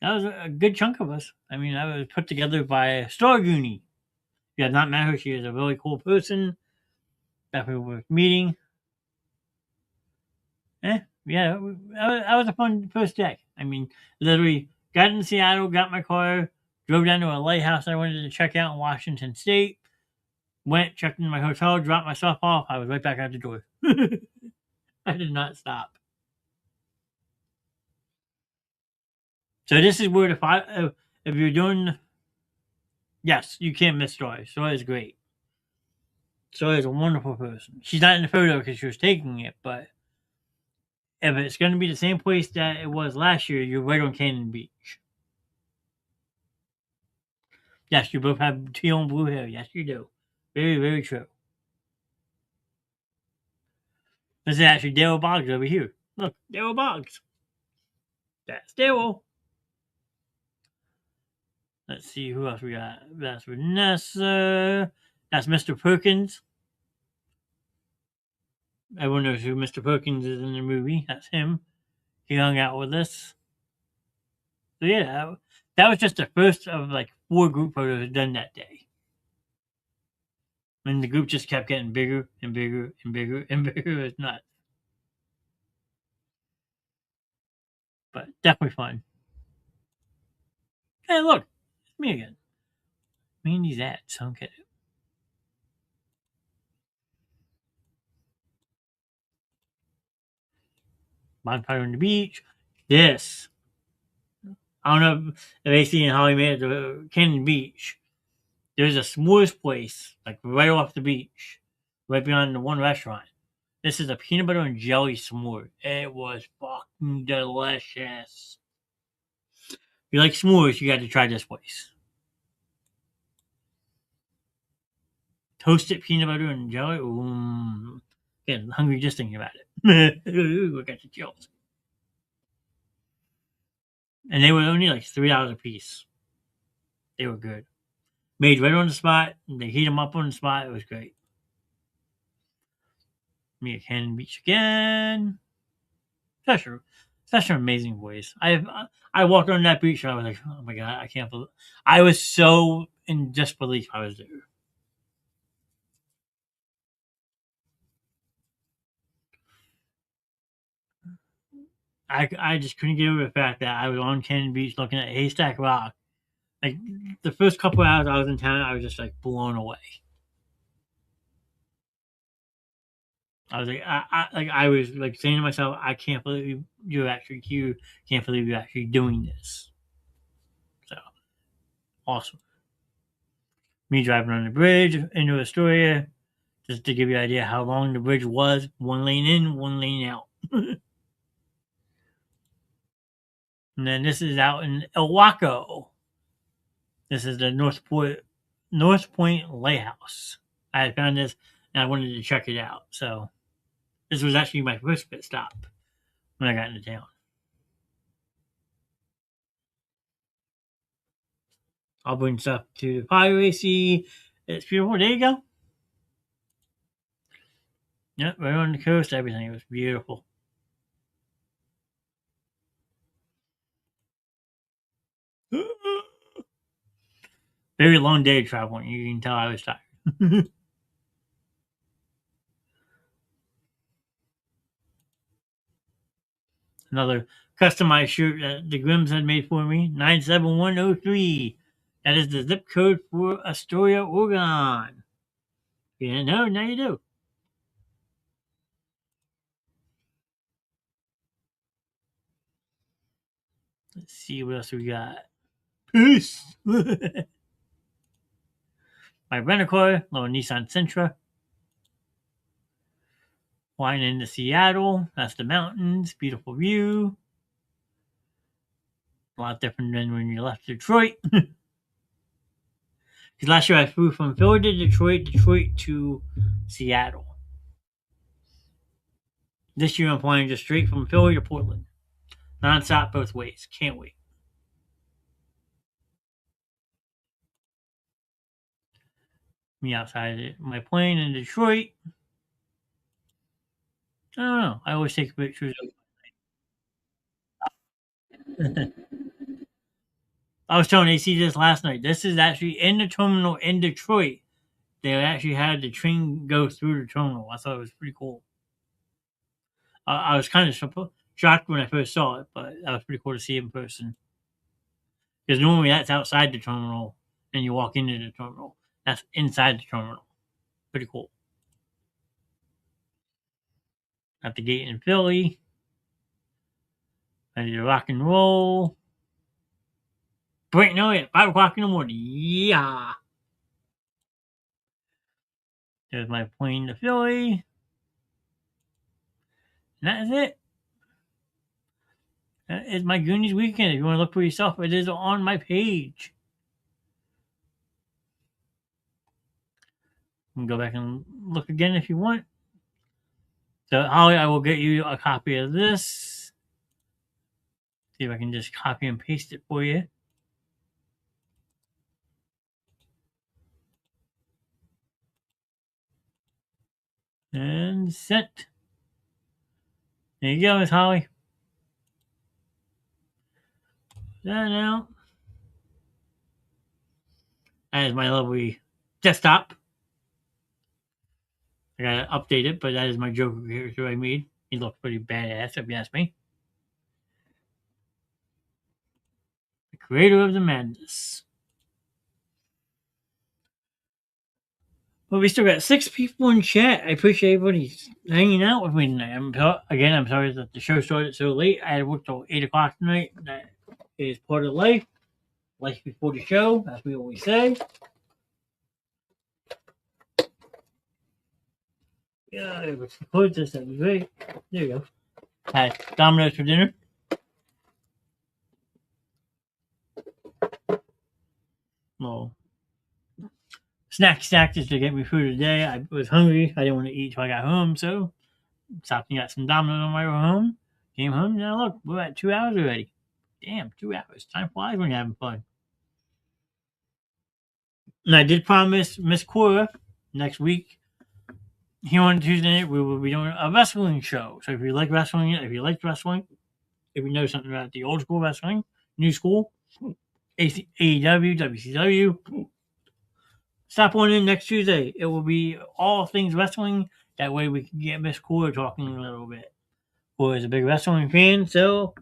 that was a good chunk of us. I mean, that was put together by a Star Goonie. you have not met her, she is a really cool person. Definitely worth meeting. Yeah, that was a fun first day. I mean, literally got in Seattle, got my car, drove down to a lighthouse I wanted to check out in Washington State, went, checked in my hotel, dropped my stuff off. I was right back out the door. I did not stop. So this is where if you're doing, yes, you can't miss Joy. Joy is great. Joy is a wonderful person. She's not in the photo because she was taking it, but if it's going to be the same place that it was last year, you're right on Cannon Beach. Yes, you both have teal and blue hair. Yes, you do. Very, very true. This is actually Daryl Boggs over here. Look, Daryl Boggs. That's Daryl. Let's see who else we got. That's Vanessa. That's Mr. Perkins. Everyone knows who Mr. Perkins is in the movie. That's him. He hung out with us. So yeah, that was just the first of like 4 group photos done that day. And the group just kept getting bigger and bigger and bigger and bigger. It's nuts. But definitely fun. Hey, look, it's me again. Me and these ads, I don't get it. Bonfire on the beach. This. I don't know if they see in Holly made it to Cannon Beach. There's a s'mores place, like right off the beach, right beyond the one restaurant. This is a peanut butter and jelly s'more. It was fucking delicious. If you like s'mores, you got to try this place. Toasted peanut butter and jelly. Getting hungry just thinking about it. I got the chills. And they were only like $3 a piece. They were good. Made right on the spot. They heat them up on the spot. It was great. Me at Cannon Beach again. Such an amazing place. I walked on that beach and I was like, oh my god, I can't believe. I was so in disbelief I was there. I just couldn't get over the fact that I was on Cannon Beach looking at Haystack Rock. Like the first couple of hours I was in town, I was just like blown away. I was like, I was like saying to myself, I can't believe you're actually here. Can't believe you're actually doing this. So awesome. Me driving on the bridge into Astoria, just to give you an idea how long the bridge was. 1 lane in, 1 lane out. And then this is out in Ilwaco. This is the North Point Lighthouse. I had found this and I wanted to check it out. So this was actually my first pit stop when I got into town. I'll bring stuff to the piracy. It's beautiful. There you go. Yep, right on the coast. Everything. It was beautiful. Very long day traveling. You can tell I was tired. Another customized shirt that the Grims had made for me. 97103. That is the zip code for Astoria, Oregon. You didn't know? Now you do. Let's see what else we got. Peace. My rent-a-car, little Nissan Sentra. Flying into Seattle. That's the mountains. Beautiful view. A lot different than when you left Detroit. Because last year I flew from Philly to Detroit to Seattle. This year I'm flying just straight from Philly to Portland. Non-stop both ways. Can't wait. Me outside my plane in Detroit. I don't know. I always take pictures of I was telling AC this last night. This is actually in the terminal in Detroit they actually had the train go through the terminal. I thought it was pretty cool. I was kind of shocked when I first saw it, but that was pretty cool to see in person. Because normally that's outside the terminal, and you walk into the terminal. That's inside the terminal. Pretty cool. At the gate in Philly. Ready to rock and roll. Bright and early at 5 o'clock in the morning. Yeah. There's my plane to Philly. And that is it. That is my Goonies weekend. If you want to look for yourself, it is on my page. You can go back and look again if you want. So, Holly, I will get you a copy of this. See if I can just copy and paste it for you. And sent. There you go, Miss Holly. That now. That is my lovely desktop. I gotta update it, but that is my Joker character I made. He looks pretty badass, if you ask me. The creator of the madness. Well, we still got 6 people in chat. I appreciate everybody hanging out with me tonight. I'm sorry that the show started so late. I had worked till 8 o'clock tonight. That is part of life. Life before the show, as we always say. Yeah, if we close this, that'd be great. There you go. Had Domino's for dinner. Well, snack just to get me through the day. I was hungry. I didn't want to eat till I got home, so stopped and got some Domino's on my way home. Came home. Now look, we're at 2 hours already. Damn, 2 hours. Time flies when you're having fun. And I did promise Miss Cora next week, here on Tuesday night, we will be doing a wrestling show. So if you like wrestling, if you know something about the old school wrestling, new school, AEW, WCW, stop on in next Tuesday. It will be all things wrestling. That way we can get Miss Cora talking a little bit. Cora is a big wrestling fan, so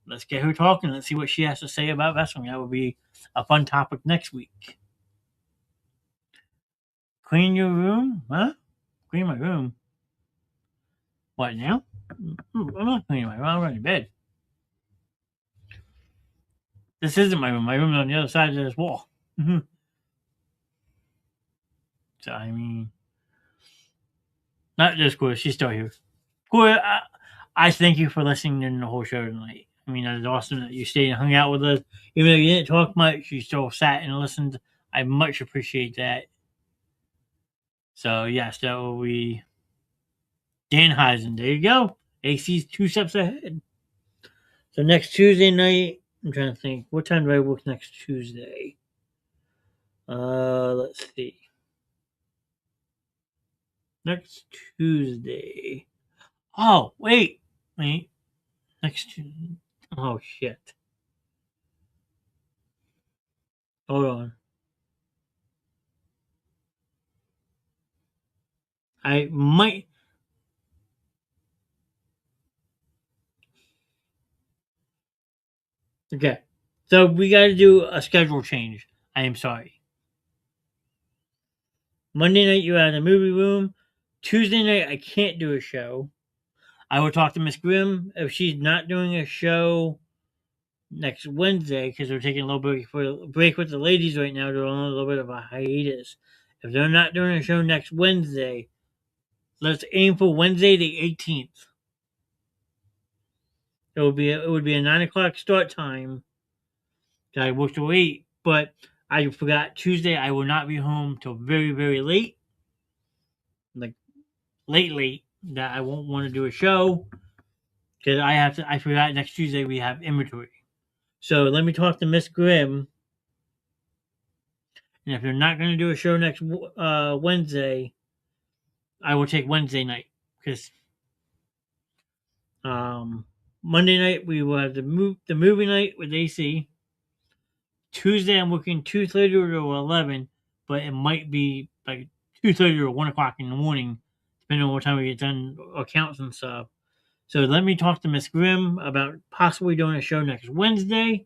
let's get her talking. Let's see what she has to say about wrestling. That will be a fun topic next week. Clean your room? Huh? Clean my room? What now? I'm not cleaning my room. I'm going to bed. This isn't my room. My room's on the other side of this wall. So, I mean, not just Cora. She's still here. Cora, I thank you for listening to the whole show tonight. I mean, it's awesome that you stayed and hung out with us. Even though you didn't talk much, you still sat and listened. I much appreciate that. So, yes, that will be Dan Heisen. There you go. AC's 2 steps ahead. So, next Tuesday night, I'm trying to think. What time do I work next Tuesday? Let's see. Next Tuesday. Oh, wait. Next Tuesday. Oh, shit. Hold on. I might. Okay. So we got to do a schedule change. I am sorry. Monday night, you have the movie room. Tuesday night, I can't do a show. I will talk to Miss Grimm if she's not doing a show next Wednesday because we're taking a little break with the ladies right now. They're on a little bit of a hiatus. If they're not doing a show next Wednesday, let's aim for Wednesday the 18th. It would be a 9 o'clock start time. I worked till 8, but I forgot Tuesday I will not be home till very, very late. Like late, that I won't want to do a show because I forgot next Tuesday we have inventory. So let me talk to Miss Grimm. And if they're not going to do a show next Wednesday, I will take Wednesday night because Monday night we will have the movie night with AC. Tuesday I'm working 2:30 to 11, but it might be like 2:30 or 1 o'clock in the morning, depending on what time we get done accounts and stuff. So let me talk to Miss Grimm about possibly doing a show next Wednesday.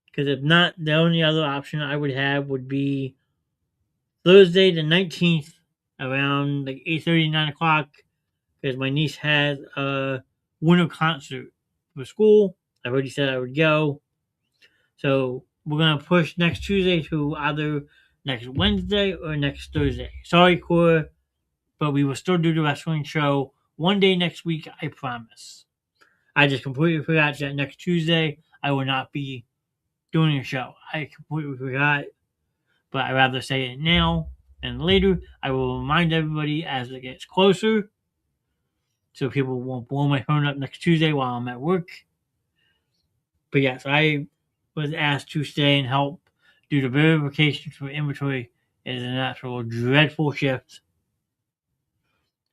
Because if not, the only other option I would have would be Thursday the 19th around like 8:30, 9 o'clock. Because my niece has a winter concert for school. I already said I would go. So we're going to push next Tuesday to either next Wednesday or next Thursday. Sorry, Cora, but we will still do the wrestling show one day next week, I promise. I just completely forgot that next Tuesday I will not be doing a show. I completely forgot, but I'd rather say it now than later. I will remind everybody as it gets closer so people won't blow my phone up next Tuesday while I'm at work. But yes, I was asked to stay and help do the verifications for inventory. It is an actual dreadful shift.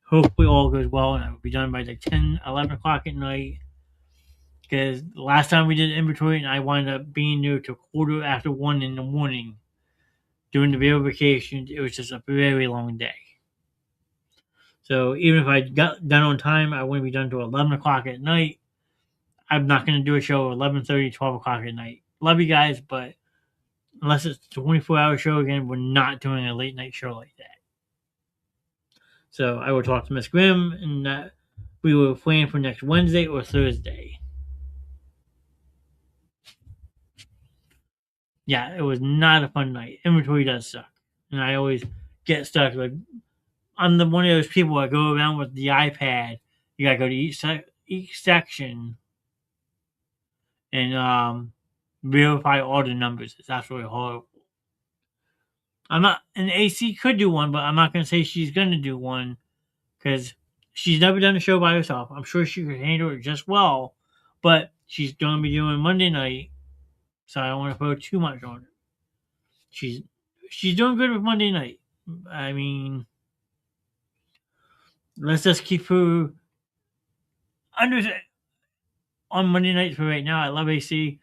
Hopefully all goes well and I will be done by like 10, 11 o'clock at night. Because the last time we did inventory and I wound up being there till 1:15 in the morning doing the verifications, it was just a very long day. So even if I got done on time, I wouldn't be done till 11 o'clock at night. I'm not going to do a show at 11:30, 12 o'clock at night. Love you guys, but unless it's a 24-hour show again, we're not doing a late night show like that. So I will talk to Miss Grimm, and we will plan for next Wednesday or Thursday. Yeah, it was not a fun night. Inventory does suck, and I always get stuck. Like I'm one of those people that go around with the iPad. You gotta go to each section and verify all the numbers. It's absolutely horrible. I'm not, and AC could do one, but I'm not gonna say she's gonna do one because she's never done a show by herself. I'm sure she could handle it just well, but she's gonna be doing Monday night, so I don't want to put too much on her. She's doing good with Monday night. I mean, let's just keep her under on Monday nights for right now. I love AC,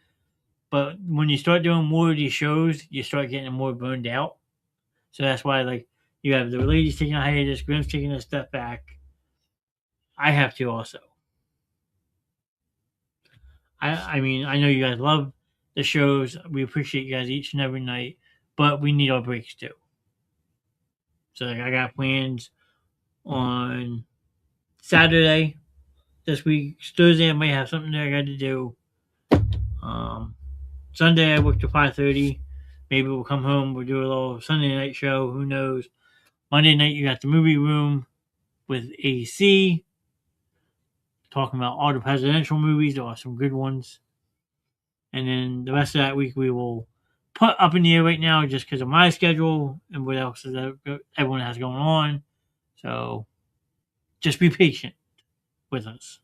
but when you start doing more of these shows, you start getting more burned out. So that's why, like, you have the ladies taking a hiatus, Grimm's taking a step back. I have to also. I mean, I know you guys love the shows. We appreciate you guys each and every night, but we need our breaks too. So, like, I got plans on Saturday this week. Thursday, I might have something that I got to do. Sunday, I work till 5:30. Maybe we'll come home. We'll do a little Sunday night show. Who knows? Monday night, you got the movie room with AC. Talking about all the presidential movies. There are some good ones. And then the rest of that week, we will put up in the air right now just because of my schedule and what else everyone has going on. So just be patient with us.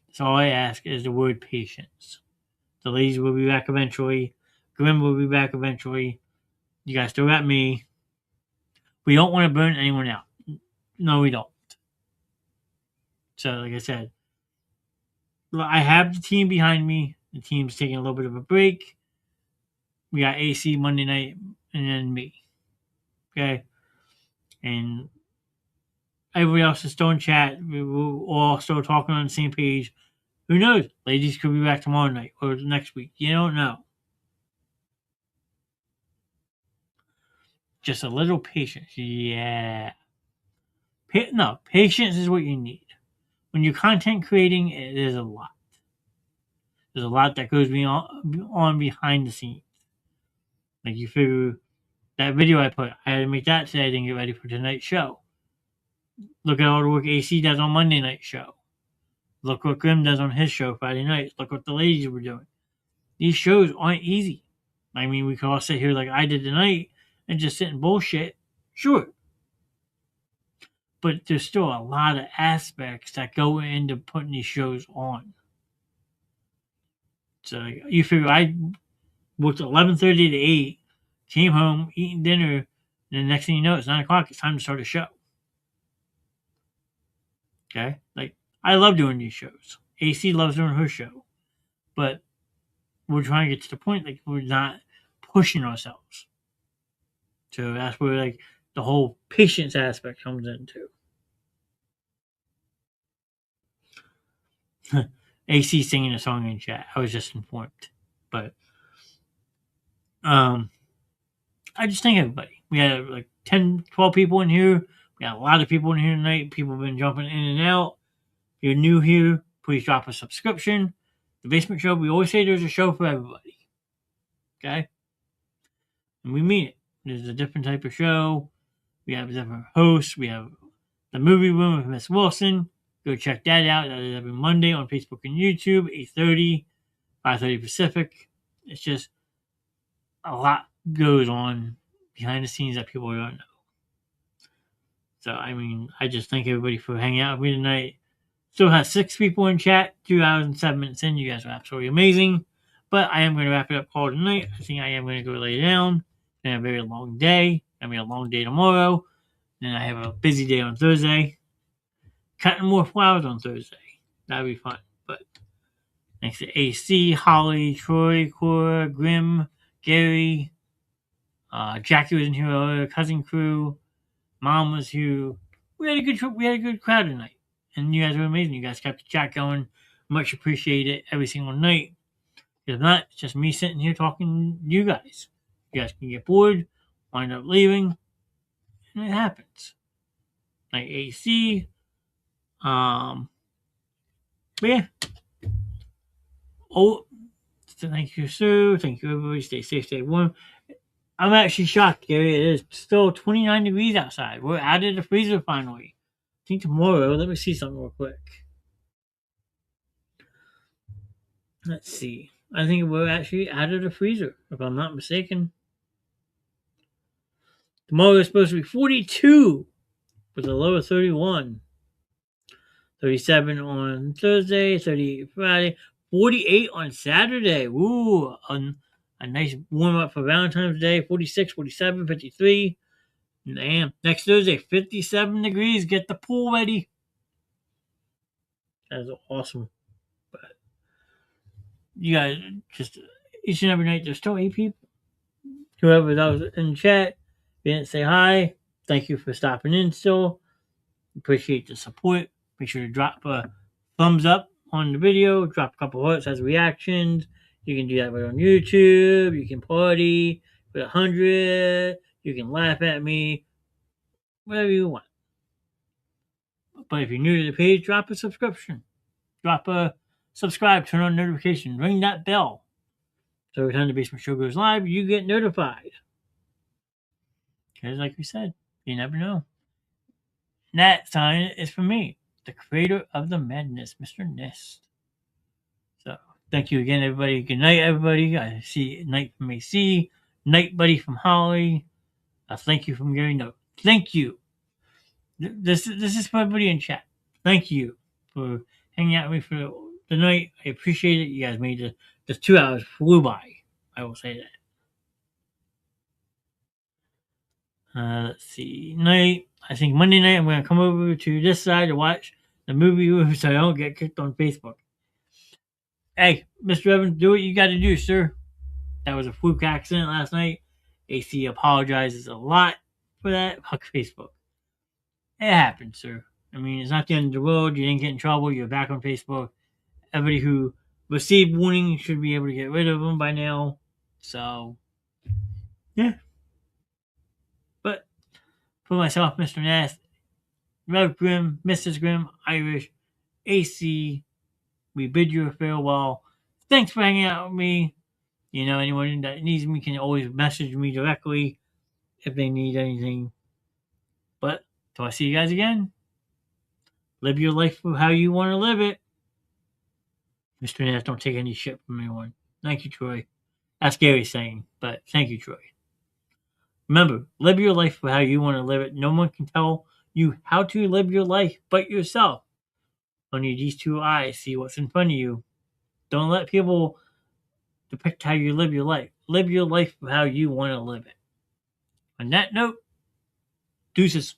That's all I ask is the word patience. The ladies will be back eventually. Grimm will be back eventually. You guys still got me. We don't want to burn anyone out. No, we don't. So, like I said, I have the team behind me. The team's taking a little bit of a break. We got AC Monday night and then me. Okay? And everybody else is still in chat. We're all still talking on the same page. Who knows? Ladies could be back tomorrow night or next week. You don't know. Just a little patience. Yeah. No, patience is what you need. When you're content creating, it is a lot. There's a lot that goes on behind the scenes. Like you figure that video I put, I had to make that today. I didn't get ready for tonight's show. Look at all the work AC does on Monday night's show. Look what Grimm does on his show Friday nights. Look what the ladies were doing. These shows aren't easy. I mean, we could all sit here like I did tonight and just sit and bullshit. Sure. But there's still a lot of aspects that go into putting these shows on. So you figure I worked 11:30 to 8, came home, eating dinner, and the next thing you know, it's 9 o'clock. It's time to start a show. Okay? Like, I love doing these shows. AC loves doing her show. But we're trying to get to the point, like, we're not pushing ourselves. So that's where like the whole patience aspect comes into. AC singing a song in chat. I was just informed. But I just thank everybody. We had like 10, 12 people in here. We got a lot of people in here tonight. People have been jumping in and out. If you're new here, please drop a subscription. The Basement Show, we always say there's a show for everybody. Okay? And we mean it. There's a different type of show. We have different hosts. We have the movie room with Miss Wilson. Go check that out. That is every Monday on Facebook and YouTube, 8:30, 5:30 Pacific. It's just a lot goes on behind the scenes that people don't know. So, I mean, I just thank everybody for hanging out with me tonight. Still has 6 people in chat, 2 hours and 7 minutes in. You guys are absolutely amazing. But I am going to wrap it up call tonight. I think I am going to go lay down. It's been a very long day. I mean, a long day tomorrow. Then I have a busy day on Thursday. Cutting more flowers on Thursday. That'll be fun. But thanks to AC, Holly, Troy, Cora, Grim, Gary, Jackie was in here earlier, Cousin Crew, Mom was here. We had a good crowd tonight. And you guys were amazing. You guys kept the chat going. Much appreciated every single night. If not, it's just me sitting here talking to you guys. You guys can get bored, wind up leaving, and it happens. Like AC. But yeah. Oh, so thank you, sir. Thank you, everybody. Stay safe, stay warm. I'm actually shocked, Gary. It is still 29 degrees outside. We're out of the freezer finally. I think tomorrow. Let me see something real quick. Let's see. I think we're actually out of the freezer, if I'm not mistaken. Tomorrow is supposed to be 42 with a low of 31. 37 on Thursday, 38 Friday, 48 on Saturday. Ooh, a nice warm up for Valentine's Day. 46, 47, 53. Damn. Next Thursday, 57 degrees. Get the pool ready. That's awesome. But you guys, just each and every night, there's still 8 people. Whoever that was in chat, didn't say hi. Thank you for stopping in still. Appreciate the support. Make sure to drop a thumbs up on the video. Drop a couple hearts as reactions. You can do that right on YouTube. You can party with 100. You can laugh at me. Whatever you want. But if you're new to the page, drop a subscription. Drop a subscribe. Turn on notifications. Ring that bell. So every time the Basement Show goes live, you get notified. Because like we said, you never know. And that sign is for me, the creator of the madness, Mr. Knast. So thank you again, everybody. Good night, everybody. I see night from AC, night buddy from Holly. Thank you from Gary. No, thank you. This is for everybody in chat. Thank you for hanging out with me for the night. I appreciate it. You guys made the 2 hours flew by. I will say that. Let's see. Night. I think Monday night I'm going to come over to this side to watch the movie room so I don't get kicked on Facebook. Hey, Mr. Evans, do what you got to do, sir. That was a fluke accident last night. AC apologizes a lot for that. Fuck Facebook. It happened, sir. I mean, it's not the end of the world. You didn't get in trouble. You're back on Facebook. Everybody who received warning should be able to get rid of them by now. So, yeah. But for myself, Mr. Knast, Rev Grimm, Mrs. Grimm, Irish, AC, we bid you a farewell. Thanks for hanging out with me. You know, anyone that needs me can always message me directly if they need anything. But till I see you guys again, live your life for how you want to live it. Mr. Knast, don't take any shit from anyone. Thank you, Troy. That's Gary's saying, but thank you, Troy. Remember, live your life for how you want to live it. No one can tell you how to live your life but yourself. Only these 2 eyes see what's in front of you. Don't let people depict how you live your life. Live your life for how you want to live it. On that note, deuces.